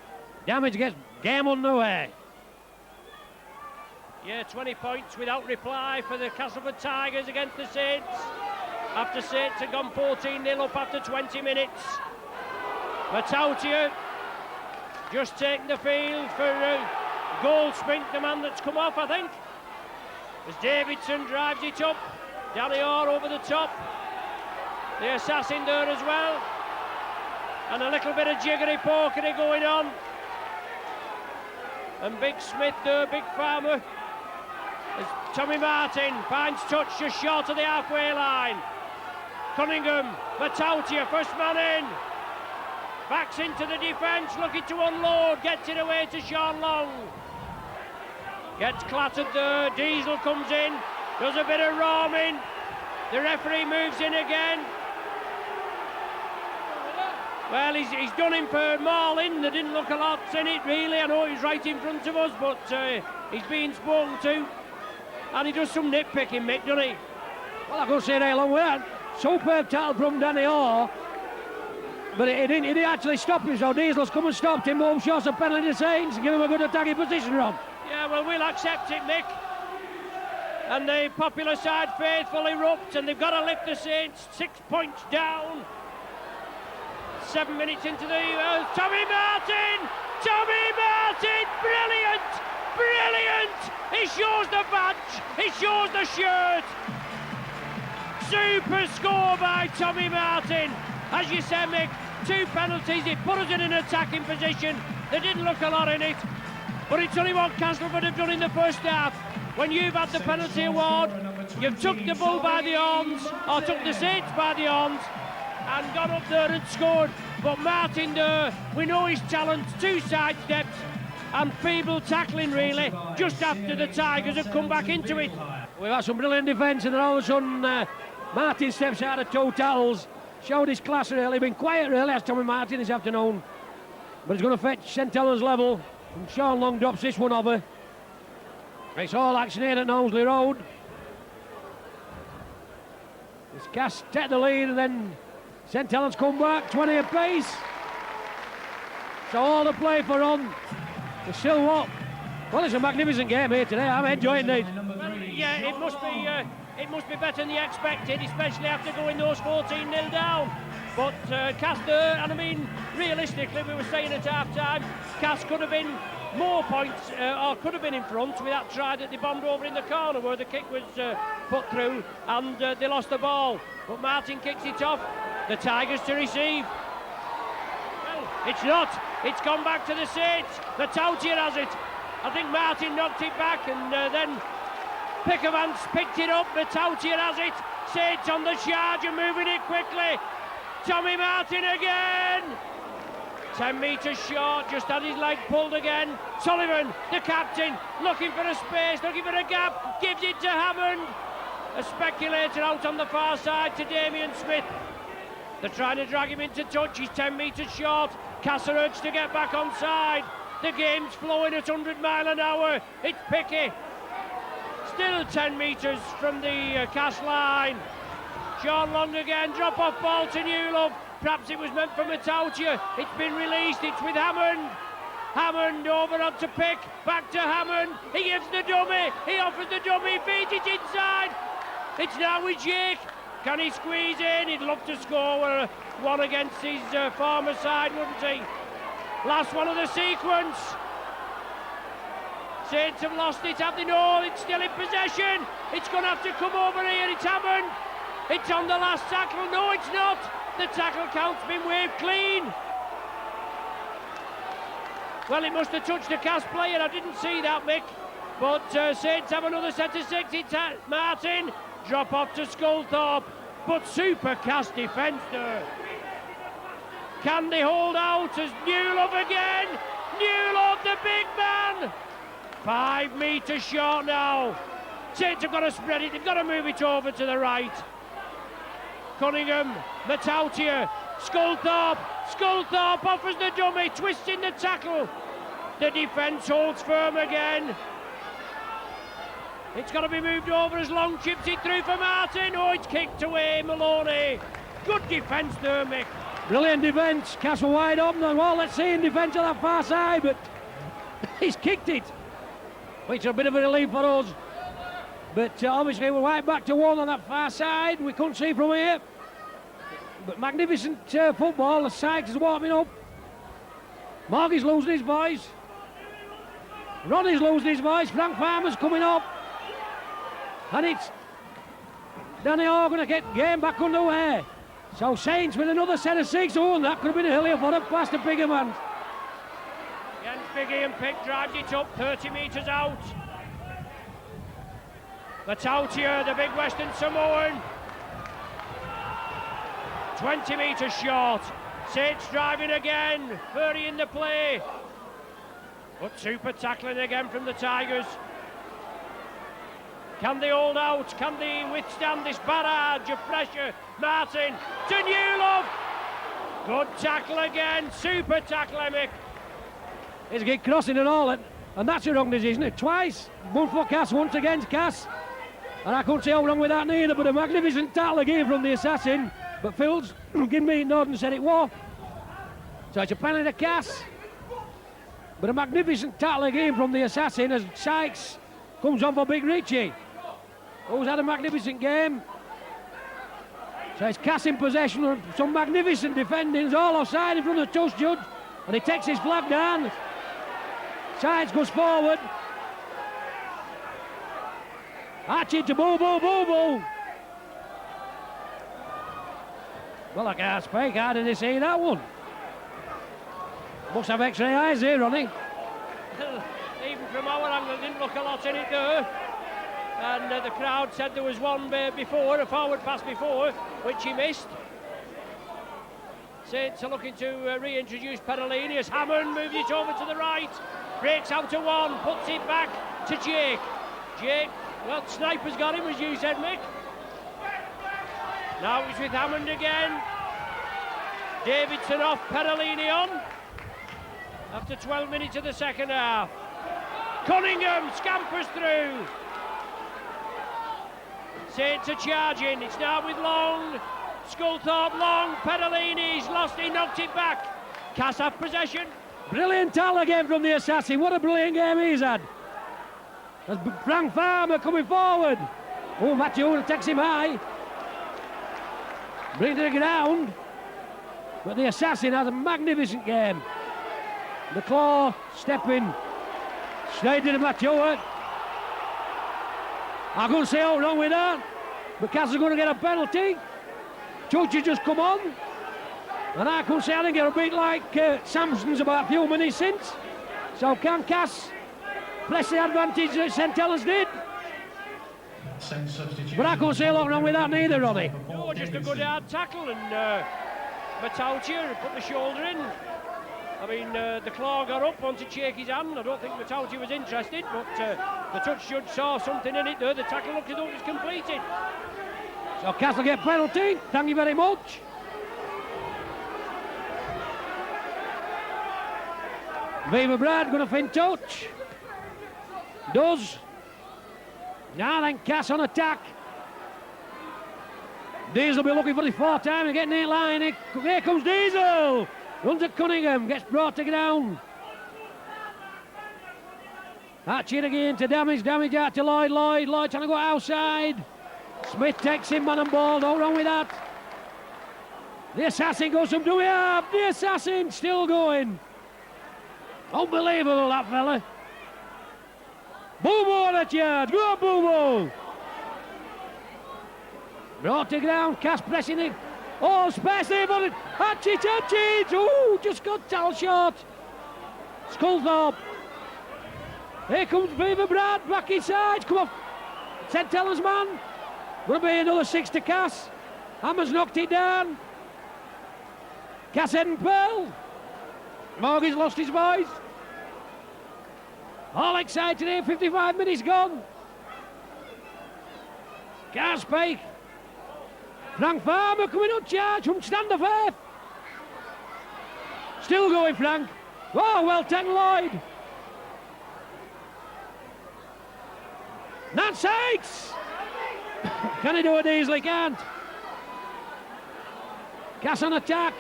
Damage gets game underway. Yeah, 20 points without reply for the Castleford Tigers against the Saints. After Saints had gone 14-0 up after 20 minutes. Matautia just taking the field for Goldsmith, the man that's come off, I think. As Davidson drives it up. Danny Orr over the top. The Assassin there as well. And a little bit of jiggery pokery going on. And Big Smith there, Big Farmer. As Tommy Martin finds touch just short of the halfway line. Cunningham, Matautia, first man in. Backs into the defence, looking to unload, gets it away to Sean Long. Gets clattered there, Diesel comes in, does a bit of roaming. The referee moves in again. Well, he's done him for Marlin. There didn't look a lot in it, really. I know he's right in front of us, but he's being spoken to. And he does some nitpicking, Mick, doesn't he? Well, I could say that along with that. Superb tackle from Danny Orr. But he didn't actually stop him, so Diesel's come and stopped him. Home shots a penalty to Saints and give him a good attacking position, Rob. Yeah, well, we'll accept it, Mick. And the popular side faithful erupt, and they've got to lift the Saints 6 points down. 7 minutes into the... Tommy Martin! Tommy Martin! Brilliant! Brilliant! He shows the badge! He shows the shirt! Super score by Tommy Martin! As you said, Mick, 2 penalties. It put us in an attacking position. There didn't look a lot in it. But it's only what Castleford have done in the first half. When you've had the penalty award, you've took the bull by the horns, or took the Saints by the horns, and gone up there and scored. But Martin there, we know his talent, 2 side steps and feeble tackling really, just after the Tigers have come back into it. We've had some brilliant defence, and then all of a sudden Martin steps out of 2 towels. Showed his class really, been quiet really as Tommy Martin this afternoon. But he's going to fetch St Helens level. And Sean Long drops this one over. It's all action here at Knowsley Road. It's Cass take the lead and then St Helens come back, 20 apiece. So all the play for on. It's still what? Well, it's a magnificent game here today. I'm enjoying it. Yeah, it must be better than you expected, especially after going those 14-0 down. But Cass there, and I mean, realistically, we were saying at half-time, Cass could have been more points, or could have been in front with that try that they bombed over in the corner where the kick was put through, and they lost the ball. But Martin kicks it off. The Tigers to receive. Well, it's not. It's gone back to the Saints. The Tautier has it. I think Martin knocked it back, and then Pickervance picked it up. The Tautier has it. Saints on the charge and moving it quickly. Tommy Martin again. 10 metres short, just had his leg pulled again. Sullivan, the captain, looking for a space, looking for a gap, gives it to Hammond. A speculator out on the far side to Damien Smith. They're trying to drag him into touch, he's 10 metres short. Cass are urged to get back on side. The game's flowing at 100 mile an hour. It's Picky. Still 10 metres from the Cass line. Sean Long again, drop off ball to Newlove. Perhaps it was meant for Matautier. It's been released, it's with Hammond. Hammond over onto Pick, back to Hammond. He gives the dummy, he offers the dummy, feeds it inside. It's now with Jake. Can he squeeze in? He'd love to score one against his former side, wouldn't he? Last one of the sequence. Saints have lost it, have they? No, it's still in possession. It's going to have to come over here, it's Hammond. It's on the last tackle, no it's not. The tackle count's been waved clean. Well, it must have touched a Cass player, I didn't see that, Mick. But Saints have another set of 6, it's Martin. Drop off to Sculthorpe, but super Cass defence there. Can they hold out as Newlove again? Newlove, the big man. 5 metres short now. Saints have got to spread it, they've got to move it over to the right. Cunningham, Matautier, Sculthorpe offers the dummy, twisting the tackle. The defence holds firm again. It's got to be moved over as Long chips it through for Martin. Oh, it's kicked away, Maloney. Good defence there, Mick. Brilliant defence, Castle wide open. Well, let's see in defence on that far side, but he's kicked it, which is a bit of a relief for us. But obviously we're right back to 1 on that far side. We couldn't see from here. But magnificent football. The Sykes is warming up. Morgie's losing his voice. Ronnie's losing his voice. Frank Farmer's coming up. And it's Danny Orr going to get game back underway. So Saints with another set of 6. Oh, and that could have been a hillier for a past the bigger man. Jens Biggie and Pick drives it up 30 metres out. Matautier, the big Western Samoan. 20 metres short. Saints driving again, Furry in the play. But super tackling again from the Tigers. Can they hold out? Can they withstand this barrage of pressure? Martin to Newlove. Good tackle again, super tackle, Emick. He's get crossing and all, and that's a wrong decision, isn't it? Twice, one for Cass, once against Cass. And I couldn't see how wrong with that neither, but a magnificent tackle again from the assassin. But Phil's given me a nod and said it was. So it's a penalty to Cass. But a magnificent tackle again from the assassin as Sykes comes on for Big Richie, who's had a magnificent game. So it's Cass in possession of some magnificent defending. All offside in front of the touch judge, and he takes his flag down. Sykes goes forward. Archie to Boo. Well, I can't speak. How did he see that one? Must have X-ray eyes here, Ronnie. Even from our angle, didn't look a lot in it there. And the crowd said there was one before, a forward pass before, which he missed. Saints are looking to reintroduce Perolini as Hammond moves it over to the right. Breaks out to 1, puts it back to Jake. Jake, well, Sniper's got him, as you said, Mick. Now it's with Hammond again. Davidson off, Perolini on. After 12 minutes of the second half. Cunningham scampers through. Saints are charging. It's now with Long. Sculthorpe, Long, Perolini's lost, he knocked it back. Cass have possession. Brilliant tackle again from the assassin. What a brilliant game he's had. There's Frank Farmer coming forward. Oh, Matthew takes him high. Brings it to the ground. But the Assassin has a magnificent game. The Claw stepping straight into Matthew. I couldn't say how wrong with that. But Castle's going to get a penalty. Judge has just come on. And I couldn't say I didn't get a beat like Samson's about a few minutes since. So can Cass press the advantage that St Helens did? But I couldn't say a lot wrong with that neither, Ronnie. No, just a good hard tackle, and Matautia put the shoulder in. I mean, the Claw got up, wanted to shake his hand. I don't think Matautia was interested, but the touch judge saw something in it there. The tackle looked as though it was completed. So Castle get penalty. Thank you very much. Viva Brad going to fin touch. Does. Now then, Cass on attack. Diesel will be looking for the fourth time and getting in line. Here comes Diesel. Runs at Cunningham, gets brought to ground. Hatchet again to damage out to Lloyd. Lloyd trying to go outside. Smith takes him, man and ball, no wrong with that. The Assassin goes from doing up. The Assassin still going. Unbelievable, that fella. Boo-boo on that yard. Go on, Boo-boo. Brought to ground. Cass pressing it. Oh, space there, but Hatchet. Oh, just got towel short. Sculthorpe. Here comes Beaver Brad. Back inside. Come on. St Helens man. Going to be another 6 to Cass. Hammer's knocked it down. Cass heading Pearl. Morgan's lost his voice. All excited here, 55 minutes gone. Carspike. Frank Farmer coming on charge from Standerfaith. Still going, Frank. Oh, well taken, Lloyd. Nat Sykes. Can he do it easily? Can't. Cass on attack.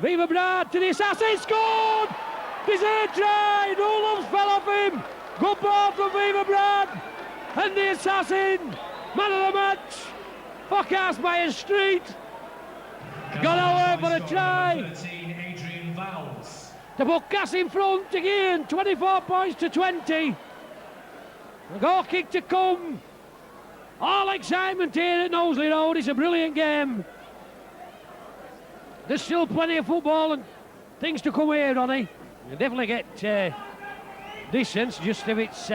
Viva Brad to the Assassin, scored! Deserved try, no loves fell off him. Good ball from Viva Brad. And the Assassin, man of the match, for Castmire Street. Got away for a try. 13, Adrian Vowles. To put Cass in front again, 24 points to 20. The goal kick to come. All excitement here at Knowsley Road. It's a brilliant game. There's still plenty of football and things to come here, Ronnie. You'll definitely get distance, just if it's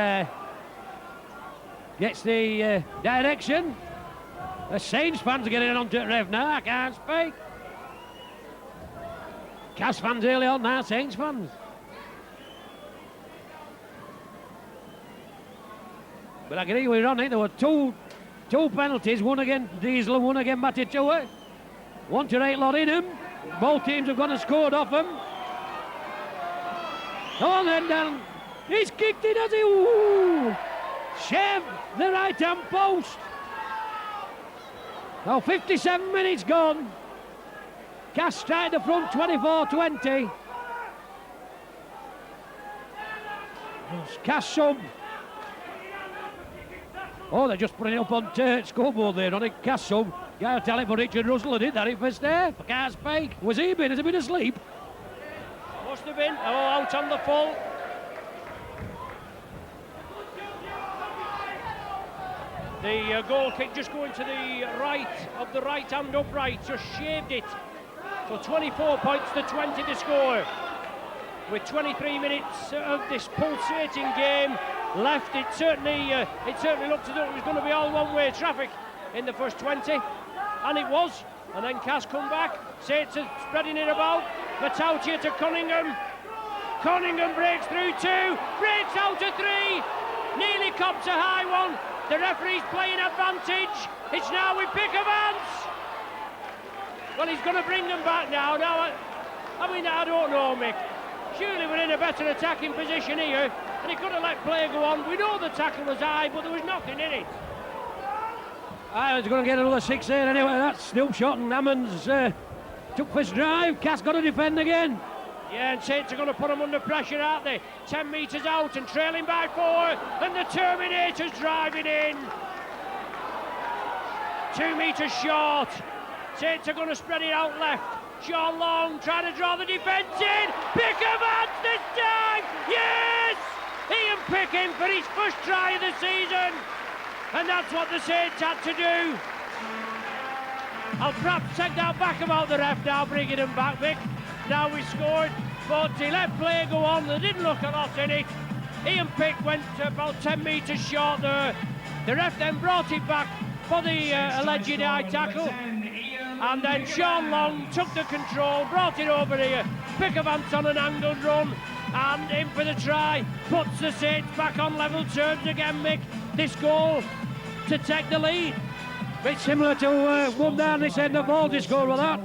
gets the direction. The Saints fans are getting onto it, Rev now. I can't speak. Cass fans early on now, Saints fans. But I agree with Ronnie, there were two penalties, one against Diesel and one against Matitua. 1 to 8 lot in them. Both teams have gone and scored off them. On then down. He's kicked it, has he? Ooh. Chev, the right hand post. Now 57 minutes gone. Cass straight the front, 24-20. Cass sub. Oh, they're just putting it up on scoreboard there on it. Cass sub. Guy will tell it for Richard Russell, I did that at first there. For Carspike. Was he been? Has he been asleep? Must have been. Oh, out on the full. The goal kick just going to the right of the right hand upright, just shaved it. So 24 points to 20 to score. With 23 minutes of this pulsating game left, it certainly looked as though it was going to be all one-way traffic in the first 20, and it was. And then Cass come back. Saints are spreading it about. Matautia to Cunningham. Cunningham breaks through 2, breaks out to 3. Nearly cops a high one. The referee's playing advantage. It's now with pick of hands. Well, he's going to bring them back now. I mean, I don't know, Mick. Surely we're in a better attacking position here, and he could have let play go on. We know the tackle was high, but there was nothing in it. I was going to get another 6 there anyway. That's still shot, and Hammonds took first drive. Cass got to defend again. Yeah, and Saints are going to put them under pressure, aren't they? 10 metres out and trailing by 4, and the Terminator's driving in. 2 metres short. Saints are going to spread it out left. Sean Long trying to draw the defence in. Pickermans this time! Yes! Ian Picking for his first try of the season. And that's what the Saints had to do. I'll perhaps take that back about the ref now, bringing him back, Vic. Now we scored, but he let play go on. They didn't look a lot in it. Ian Pick went about 10 metres short there. The ref then brought it back for the alleged high tackle. And then Sean Long took the control, brought it over here. Pickermans on an angled run, and in for the try. Puts the Saints back on level terms again, Mick. This goal to take the lead. Bit similar to one down this end of ball to score with that.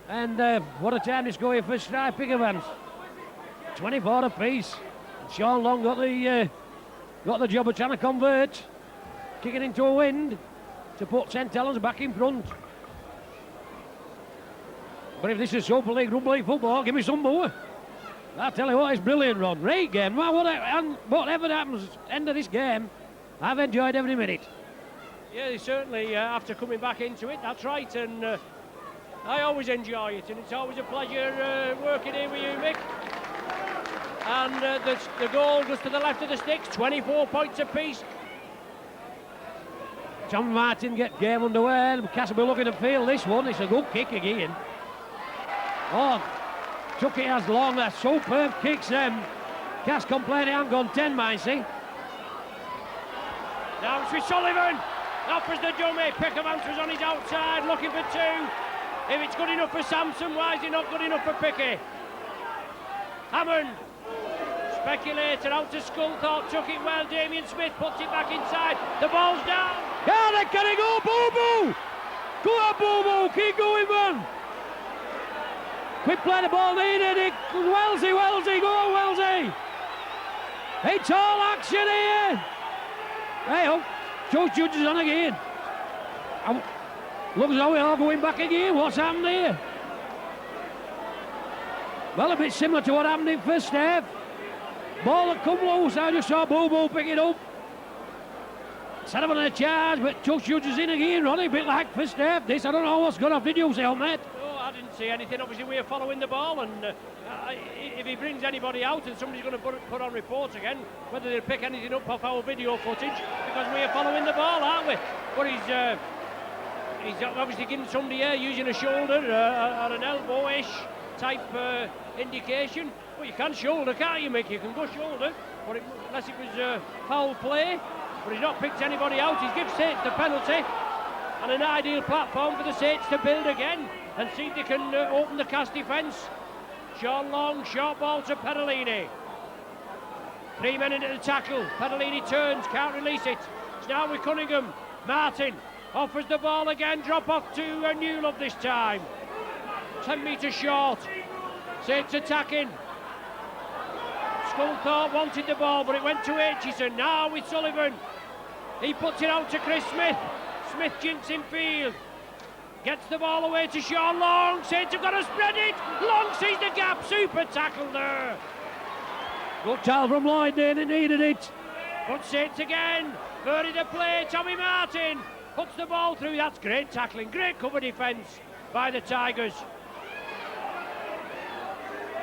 And what a time to score your first try, Pickermans. 24 apiece. Sean Long got the job of trying to convert, kicking into a wind to put St Helens back in front. But if this is Super League Rugby League football, give me some more. I tell you what, it's brilliant, Ron. Great game. And whatever happens end of this game, I've enjoyed every minute. Yeah, certainly after coming back into it, that's right. And I always enjoy it, and it's always a pleasure working here with you, Mick. And the goal goes to the left of the sticks, 24 points apiece. Tom Martin get game underway. Castleford looking to field this one. It's a good kick again. Oh, took it as long. That's superb kicks them. Cass complaining, I'm gone 10, Mincy. Now it's with Sullivan. Offers the dummy. Pickermans was on his outside, looking for 2. If it's good enough for Samson, why is it not good enough for Pickey? Hammond. Speculator out to Sculthorpe, took it well. Damien Smith puts it back inside. The ball's down. Yeah, they can go, Boo Boo! Go on, Boo Boo, keep going, man. Quick play the ball needed. Wellesley, go on, Wellesley. It's all action here. Hey, oh, Joe Judge is on again. Looks as though we're all going back again. What's happened here? Well, a bit similar to what happened in first half. Ball that come loose, I just saw Boo Boo pick it up. Set him on a charge, but Chuck Judge is in again, Ronnie, a bit like first half. This, I don't know what's gone off. Did you see on that? No, I didn't see anything. Obviously, we're following the ball, and if he brings anybody out and somebody's going to put on reports again, whether they'll pick anything up off our video footage, because we're following the ball, aren't we? But he's obviously giving somebody here using a shoulder or an elbow-ish type indication. Well, you can shoulder, can't you, Mick? You can go shoulder, but unless it was foul play. But he's not picked anybody out. He gives Saints the penalty, and an ideal platform for the Saints to build again and see if they can open the Cass defence. Sean Long, short ball to Perellini. 3 men into the tackle. Perellini turns, can't release it. It's now with Cunningham. Martin offers the ball again. Drop off to Newlove this time. 10 metres short. Saints attacking. Sculthorpe wanted the ball, but it went to Aitchison. Now with Sullivan. He puts it out to Chris Smith. Smith jinks in field. Gets the ball away to Sean Long. Saints have got to spread it. Long sees the gap. Super tackle there. Good tackle from Lloyd there, they needed it. But Saints again. Further to play. Tommy Martin puts the ball through. That's great tackling. Great cover defence by the Tigers.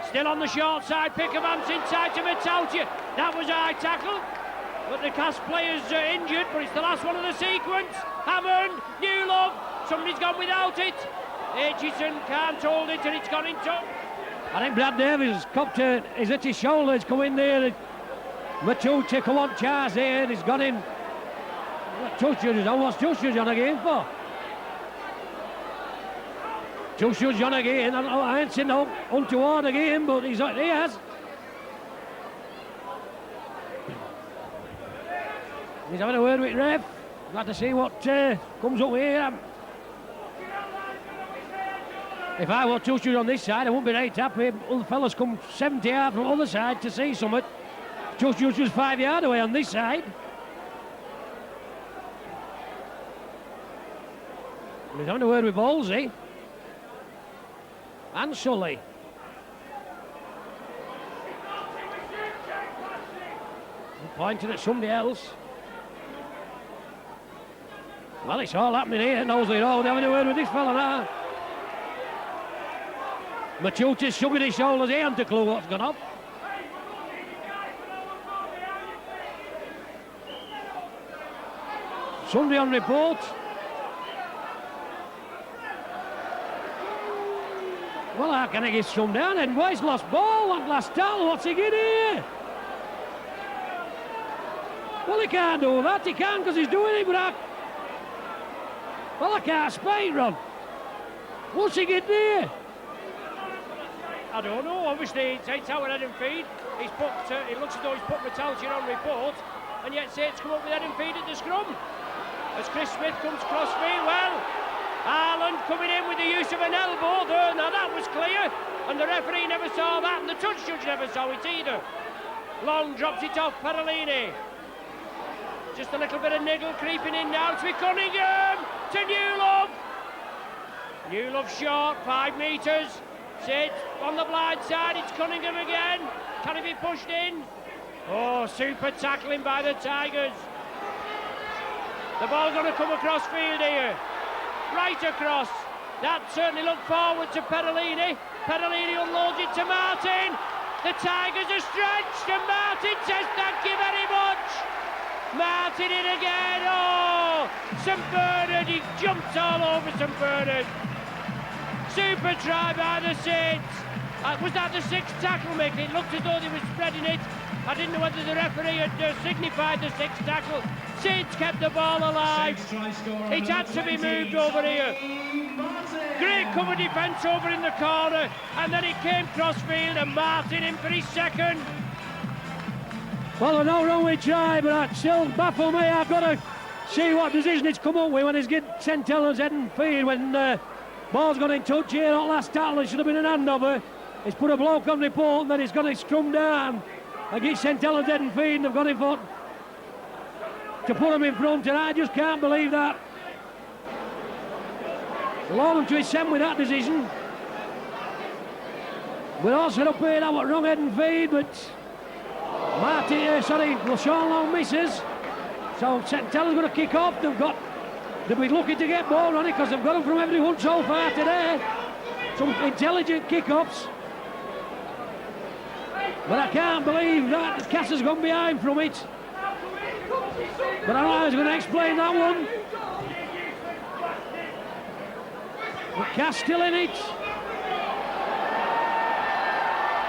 Still on the short side. Pickermans inside to Matautia. That was a high tackle. But the Cass player's injured, but it's the last one of the sequence. Hammond, Newlove, somebody's gone without it. Aitchison can't hold it and it's gone into. I think Brad Davies copped is at his shoulder, he's come in there. Matautia come on charge there and he's got him. What's Judge on again for? Judge on again. I ain't seen no untoward again, but he has. He's having a word with ref. Glad to see what comes up here. If I were Judge on this side, I wouldn't be right happy. Other fellas come 70 yards from the other side to see something. Judge was 5 yards away on this side. He's having a word with Wolsey and Sully. Pointing at somebody else. Well, it's all happening here at Knowsley Road. Having a word with this fella now. Matuta's shrugging his shoulders. He hasn't a clue what's gone on. Somebody on report. Well, how can I get some down then? Boy's lost ball on last tackle. What's he getting here? Well, he can't do that. He can't because he's doing it, but well, I can't spite, Ron. What's he getting here? I don't know. Obviously, it's 8 hour head and feed. He's put. It looks as though he's put Metalchin on report, and yet Saints come up with head and feed at the scrum. As Chris Smith comes crossfield, well, Ireland coming in with the use of an elbow there. Now that was clear, and the referee never saw that, and the touch judge never saw it either. Long drops it off Perolini. Just a little bit of niggle creeping in now to Cunningham, to Newlove. Newlove short, 5 metres. Sid on the blind side, it's Cunningham again. Can he be pushed in? Oh, super tackling by the Tigers. The ball going to come across field here. Right across. That certainly looked forward to Perolini. Perolini unloads it to Martin. The Tigers are stretched and Martin says thank you very much. Martin in again. Oh, St Bernard, he jumps all over St Bernard. Super try by the Saints. Was that the 6th tackle, Mick? It looked as though they were spreading it. I didn't know whether the referee had signified the 6th tackle. Saints kept the ball alive. It had to be moved over here. Great cover defence over in the corner, and then it came crossfield and Martin in for his 2nd. Well, I know wrong with try, but that still baffles me. I've got to see what decision it's come up with when he's getting St Helens head and feed. When ball's gone in touch here, that last tackle, it should have been an handover. He's put a bloke on report and then he's got it scrummed down. I get St Helens head and feed and they've got him for to put him in front, and I just can't believe that. Allow them to his send with that decision. We're all set up here, that was wrong head and feed, but Sean Long misses. So St Helens going to kick off. They'll be looking to get more on it because they've got them from everyone so far today. Some intelligent kick-offs. But I can't believe that Cass has gone behind from it. But I don't know how he's going to explain that one. But Cass still in it.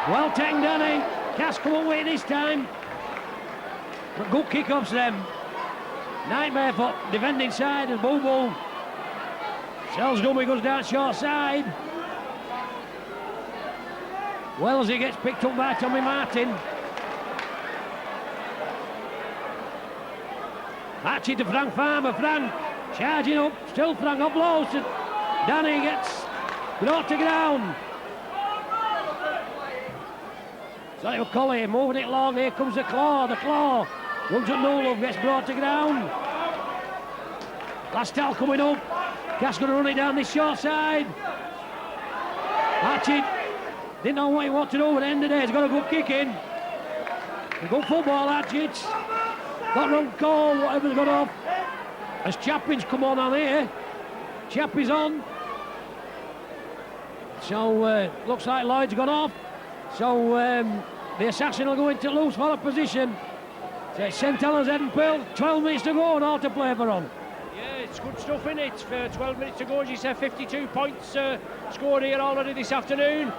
Well taken, Danny. Cass come away this time. But good kick-offs them. Nightmare for defending side and Boo Boo. Sells dummy goes down short side. Wellesley gets picked up by Tommy Martin. Hatchet to Frank Farmer. Frank charging up. Still Frank up low. Danny gets brought to ground. Sorry for Collie moving it long. Here comes the claw. The claw runs at Newlove, gets brought to ground. Last tackle coming up. Cass going to run it down this short side. Hatchet didn't know what he wanted to do at the end of the day. He's got a good kick in. A good football, Hatchet. Got wrong call, whatever's got off. As Chappin's come on here. Chappie's on. So looks like Lloyd's gone off. So the assassin will go into loose for a position. So it's St Helens head and Pearl. 12 minutes to go and all to play for on. Yeah, it's good stuff in it. For 12 minutes to go, as you said, 52 points scored here already this afternoon.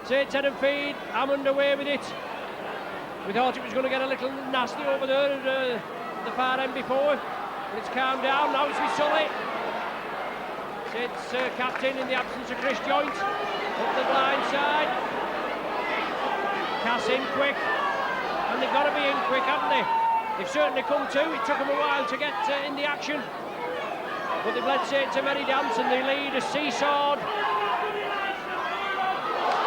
Saints head and feed. I'm underway with it. We thought it was going to get a little nasty over there at the far end before, but it's calmed down. Now it's with Sully. Saints captain in the absence of Chris Joint. Up the blind side. Cass in quick. And they've got to be in quick, haven't they? They've certainly come to. It took them a while to get in the action. But they've led Saints a merry dance and they lead a seesawed.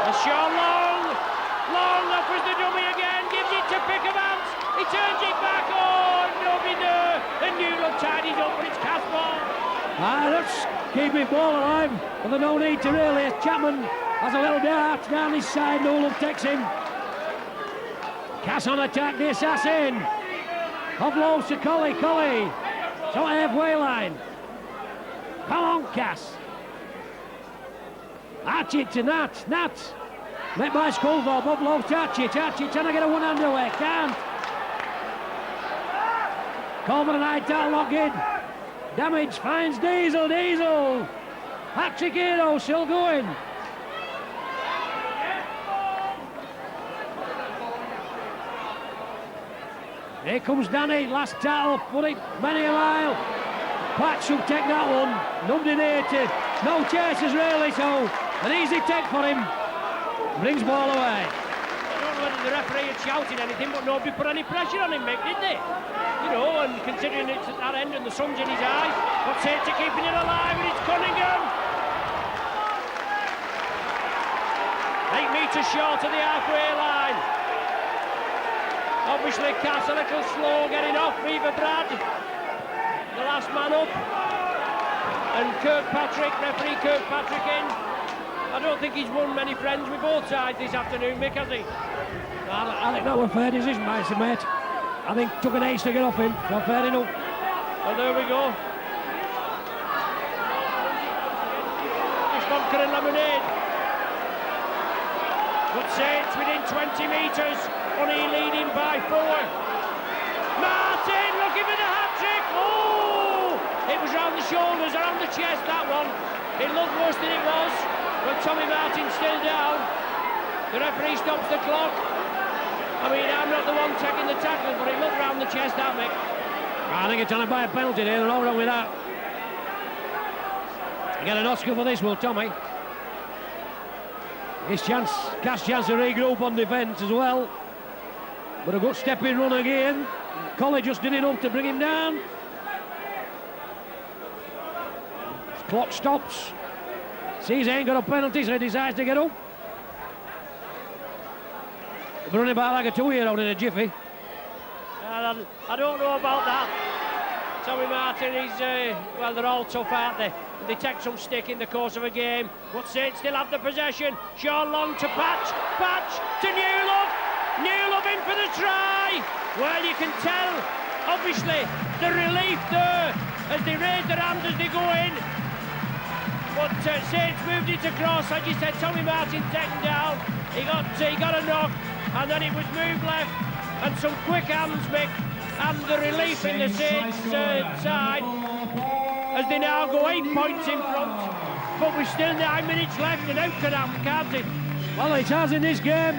And Sean Long. Long offers the dummy again. Gives it to Pickermans. He turns it back. Oh, nobody there. And Newland tidies up, but it's Cass ball. That's keeping ball alive. But there's no need to really. Chapman has a little dart down his side. Newland takes him. Cass on attack, the assassin. Up low to Collie. So halfway line. Come on, Cass. Archie to Nat. Met by Skullthorpe. Up low to Archie trying to get a one-hander away. Can't. Coleman and Hightower lock in. Damage finds Diesel. Patrick Hero still going. Here comes Danny, last tackle, put it many a mile. Patch will take that one, nominated. No chasers really, so an easy take for him. Brings ball away. I don't know whether the referee had shouted anything, but nobody put any pressure on him, Mick, did they? You know, and considering it's at that end and the sun's in his eyes, what's it to keeping it alive, and it's Cunningham. 8 metres short of the halfway line. Obviously, Cass a little slow getting off. Beaver Brad, the last man up, and referee Kirkpatrick in. I don't think he's won many friends with both sides this afternoon, Mick, has he? I think that was fair decision, mate. I think took an ace to get off him, so fair enough. Well, there we go. It's Bunker and Lemonade. Good Saints within 20 metres. Only leading by 4. Martin looking for the hat-trick. Oh! It was round the shoulders, around the chest, that one. It looked worse than it was. But Tommy Martin's still down. The referee stops the clock. I mean, I'm not the one taking the tackle, but it looked round the chest, that, Mick. I think it's trying to buy a penalty there, no wrong with that. You get an Oscar for this, will Tommy? His chance to regroup on defence as well. But a good stepping run again. Collie just did enough to bring him down. His clock stops. Sees he ain't got a penalty, so he decides to get up. He's running about like a 2-year-old in a jiffy. I don't know about that. Tommy Martin, well, they're all tough, aren't they? They take some stick in the course of a game. But Saints still have the possession. Sean Long to Patch to Newlove. Newlove in for the try. Well, you can tell, obviously, the relief there as they raise their hands as they go in. But Saints moved it across. As you said, Tommy Martin taken down. He got a knock, and then it was moved left. And some quick hands, Mick, and the relief in the Saints side as they now go 8 points in front. But we've still 9 minutes left, and out could happen, can't it? Well, it has in this game.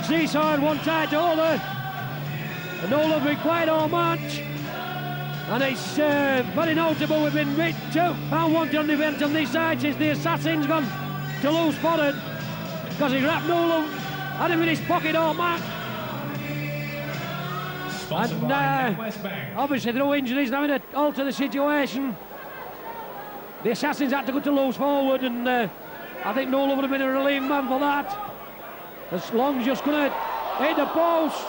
Seesaw had one tight to other, and all have been quite all match. And it's very notable we've been found wanted on the event on this side since the assassin's gone to loose spotted because he wrapped Nolan, had him in his pocket all match. And obviously there are no injuries, now to alter the situation. The assassins had to go to loose forward, and I think Nolan would have been a relief man for that. As Long's just going to hit the post.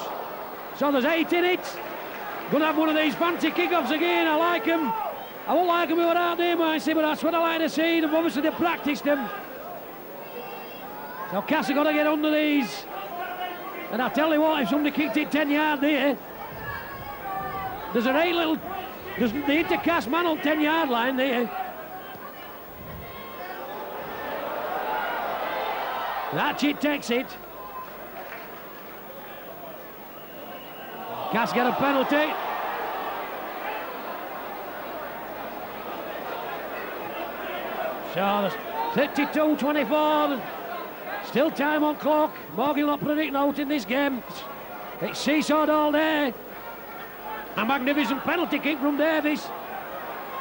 So there's 8 in it. Going to have one of these fancy kick-offs again. I like them. I won't like them if we're out there, Micey, but that's what I like to see. And obviously they practiced them. So Cass have got to get under these. And I tell you what, if somebody kicked it 10 yards there, there's an 8 little... There's the inter-Cass man on 10-yard line there. Archie takes it. Cass get a penalty. So there's 32-24. Still time on clock. Morgan not predicting out in this game. It's seesawed all day. A magnificent penalty kick from Davis.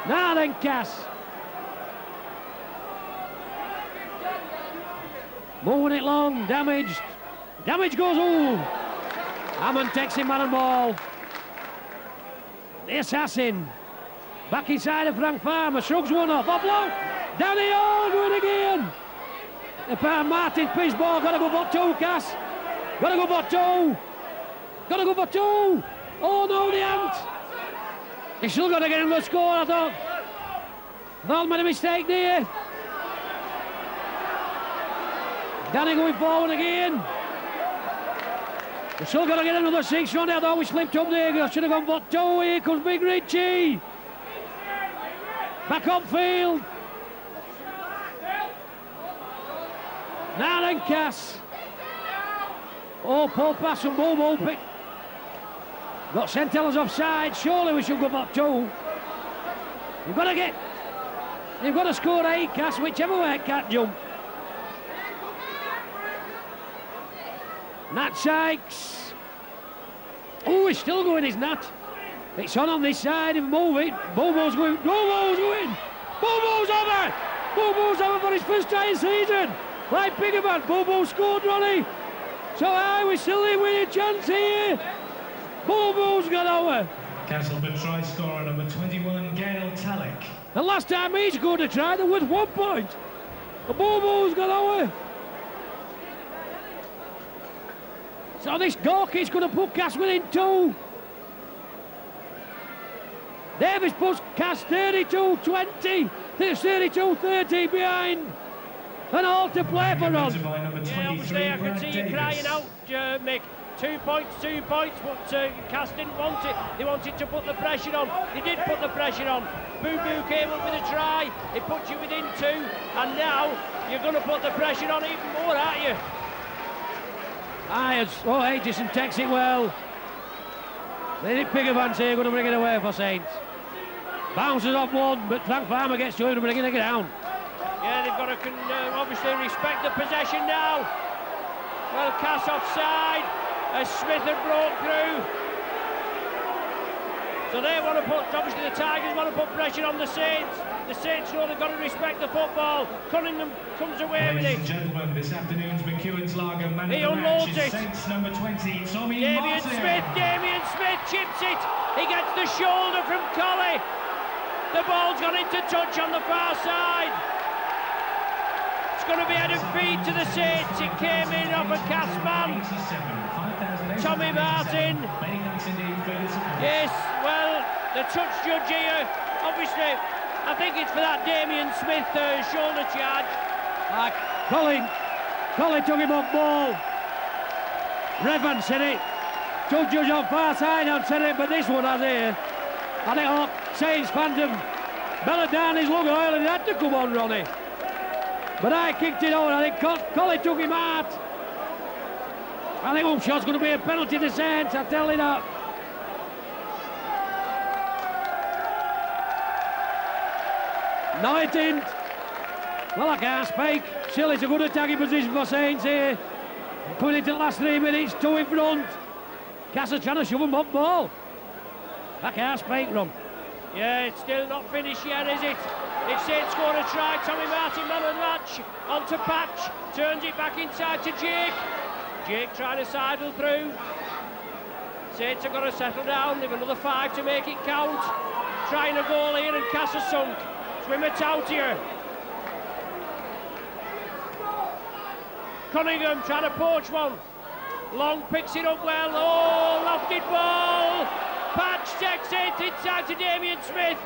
Now then, Cass. Moving it long, damaged. Damage goes home. Hammond takes him man and ball. The assassin. Back inside of Frank Farmer. Shrugs one off. Offload. Down the hole. Do it again. The Martin piss ball. Got to go for 2, Cass. Got to go for 2. Got to go for 2. Oh no, the ant. He's still got to get him the score, I thought. Val made a mistake there. Danny going forward again. We're still got to get another 6 Ronnie. I thought we slipped up there. I should have gone for 2. Here comes Big Richie. Back on field. Now then, Cass. Oh, Paul pass and Bobo pick. Got St Helens offside. Surely we should go for 2. You've got to score 8, Cass, whichever way it can't jump. Nat Sykes. Oh, he's still going, is Nat. It's on this side, if move it. Bobo's going. Bobo's going. Bobo's over. Bobo's over for his first try of season. Like Biggerman, Bobo scored, Ronnie. So we still with a chance here. Bobo's got over. Castleford try scorer number 21, Gail Tallick. The last time he scored a try, there was 1 point. The Bobo's got over. So this Gorky's going to put Cass within 2. Davis puts Cass 32-20. There's 32-30 behind. And all to play for us. Yeah, obviously I can see you crying out, Mick. 2 points, 2 points, but Cass didn't want it. They wanted to put the pressure on. They did put the pressure on. Boo Boo came up with a try. It put you within 2. And now you're going to put the pressure on even more, aren't you? Aitchison takes it well. They did Piggervans here, going to bring it away for Saints. Bounces off 1, but Frank Farmer gets to him and bringing it down. Yeah, they've got to obviously respect the possession now. Well, Cass offside as Smith had broke through. So they want to put, obviously the Tigers want to put pressure on the Saints. The Saints know they've got to respect the football. Cunningham comes away with it. Ladies and gentlemen, this afternoon's McEwen's Lager man He of the match unloads is it. Saints number 20, Tommy Damien Martin. Smith chips it. He gets the shoulder from Colley. The ball's gone into touch on the far side. It's going to be headed feed to the Saints. It came in off a cast man. Tommy Martin. Yes, well, the touch judge here, obviously, I think it's for that Damien Smith shoulder charge. Colley took him off ball. Revan said it. Touch judge on far side and said it, but this one has here. I think Saints Phantom belted down his lug oil and he had to come on, Ronnie. But I kicked it out. I think Colley took him out. I think Upshot's going to be a penalty to Saints, I tell you that. No, it didn't. Well, I can't speak. Still, it's a good attacking position for Saints here. Coming into the last 3 minutes, 2 in front. Cass trying to shove him off ball. I can't speak, Ron. Yeah, it's still not finished yet, is it? It's Saints scored a try. Tommy Martin, man of the match, onto Patch. Turns it back inside to Jake. Jake trying to sidle through. Saints have got to settle down. They've another 5 to make it count. Trying a goal here and Cass has sunk. Swimmer's out here. Cunningham trying to poach one. Long picks it up well. Oh, lofted ball. Patch takes it inside to Damien Smith.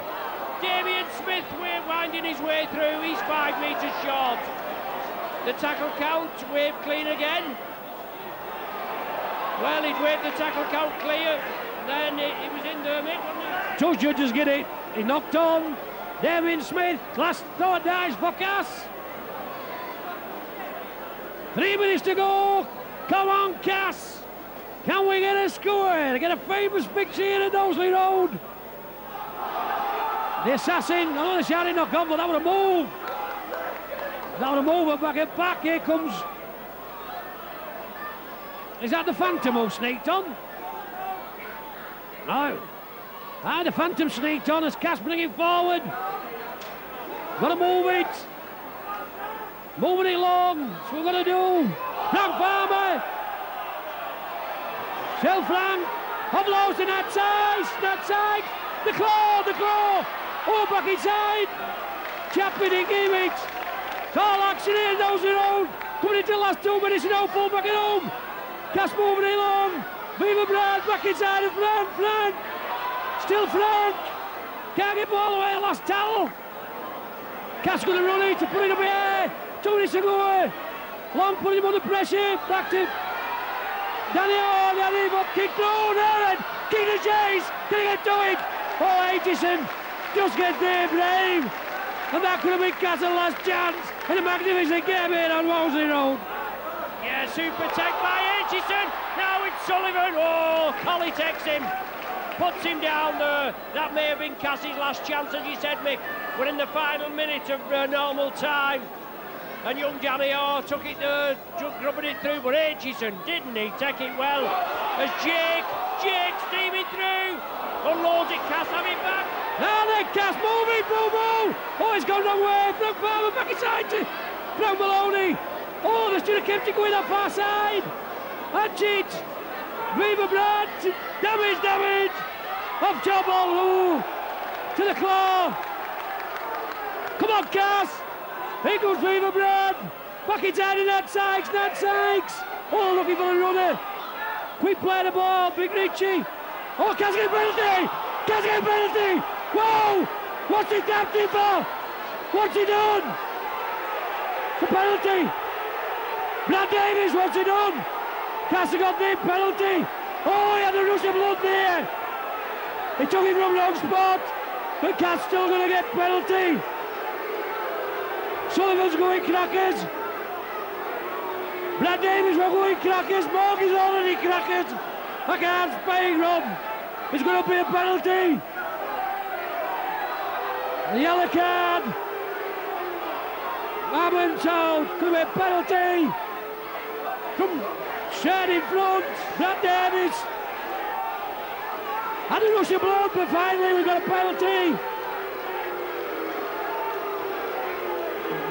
Damien Smith winding his way through. He's 5 metres short. The tackle count waved clean again. Well, he'd waved the tackle count clear. Then he was in there, Mick, wasn't he? 2 judges get it. He knocked on. Damien Smith. Last thought dies for Cass. 3 minutes to go. Come on, Cass. Can we get a score? To get a famous picture here at Knowsley Road. The assassin, another shouting knock on, but that would have moved. That would have moved back. Here comes. Is that the Phantom who sneaked on? No. The Phantom sneaked on as Cass bringing forward. Got to move it. Moving it long. That's what we're going to do. Frank Farmer. Still Frank. Offloads to Nat Sykes. The claw. Oh, back inside. Chappie didn't give it. Tall action here, Knowsley Road. Coming into the last 2 minutes and now full back at home. Cass moving it along. Beaver Brand back inside of Frank. Still Frank. Can't get ball away. Last towel. Cass going to run it to put it up in the air. 2 minutes to go. Long putting him under pressure. Back to Danny, but kick through there and kick the chase. Can he get to it? Oh, Aitchison just gets there brave. And that could have been Castle's last chance in a magnificent game here on Wolseley Road. Yeah, super tech by Aitchison. Now it's Sullivan. Oh, Collie takes him. Puts him down there. That may have been Cassie's last chance, as you said, Mick. We're in the final minute of normal time. And young Johnny Orr took it there, grubbing it through, but Aitchison, didn't he, take it well? As Jake steaming through, unloads it, Cass, have it back. Now then, Cass moving, boom. Oh, he's gone wrong way. Frank Farmer back inside to Frank Maloney. Oh, they should have kept it going that far side. And cheat. Weaver Brad, damage. Off job ball, ooh, to the claw. Come on, Cass. Here goes Weaver Brad. Back inside of Nat Sykes. Oh, looking for the runner. Quick play the ball, Big Richie. Oh, Cass getting penalty. Whoa! What's he tapped him for? What's he done? The penalty. Brad Davies, what's he done? Cass got the penalty. Oh, he had a rush of blood there. He took it from the wrong spot. But Cass still going to get penalty. Sullivan's going crackers. Brad Davies will going crackers. Morg is already crackers. I can't spy Rob. It's going to be a penalty. The yellow card. Hammond's out. Could be a penalty. From straight in front. Brad Davies. Had a rush of blood, but finally we got a penalty.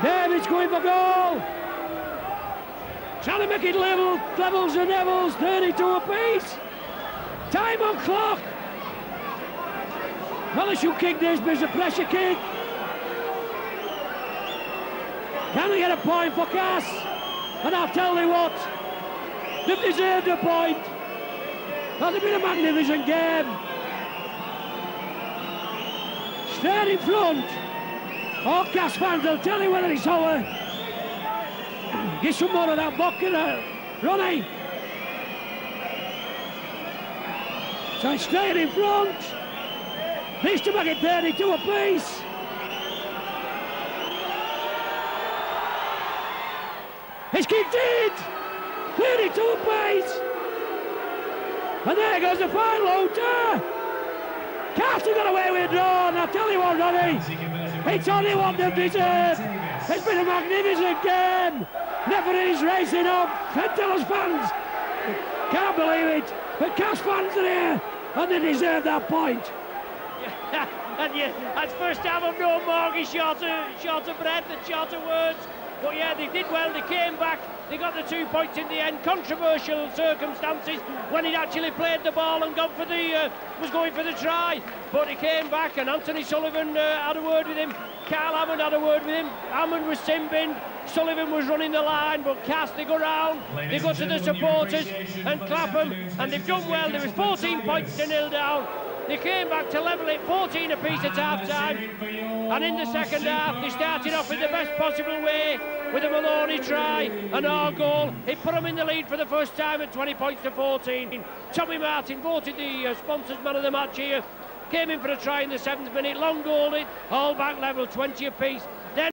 Davies going for goal. Trying to make it level. Levels and Neville's 32 apiece. Time on clock. Well, they should kick this, but it's a pressure kick. Can they get a point for Cass? And I'll tell you what, they've deserved a point. That's been a magnificent game. Straight in front. All Cass fans will tell you whether it's over. Get some more of that vodka there, Ronnie. So straight in front. Needs to make it 32 apiece. It's kicked in. 32 apiece. And there goes the final outer. Castle got away with a draw, and I'll tell you what, Ronnie, it's only what they've deserved. It's been a magnificent game. Referees racing up. St Helens fans can't believe it. But Cass fans are here, and they deserve that point. And yeah, that's first time I've known Morgie short of breath and short of words. But yeah, they did well, they came back, they got the 2 points in the end. Controversial circumstances when he'd actually played the ball and was going for the try. But he came back, and Anthony Sullivan had a word with him. Carl Hammond had a word with him. Hammond was simbing, Sullivan was running the line, but Cass, they go round, they go to the supporters and clap them, and they've done well. There was 14 points to 0 down. They came back to level it 14 apiece at half-time, and in the second half they started off in the best possible way with a Maloney try and our goal. It put them in the lead for the first time at 20 points to 14. Tommy Martin voted the sponsors man of the match here. Came in for a try in the 7th minute, long goal it, all back level 20 apiece.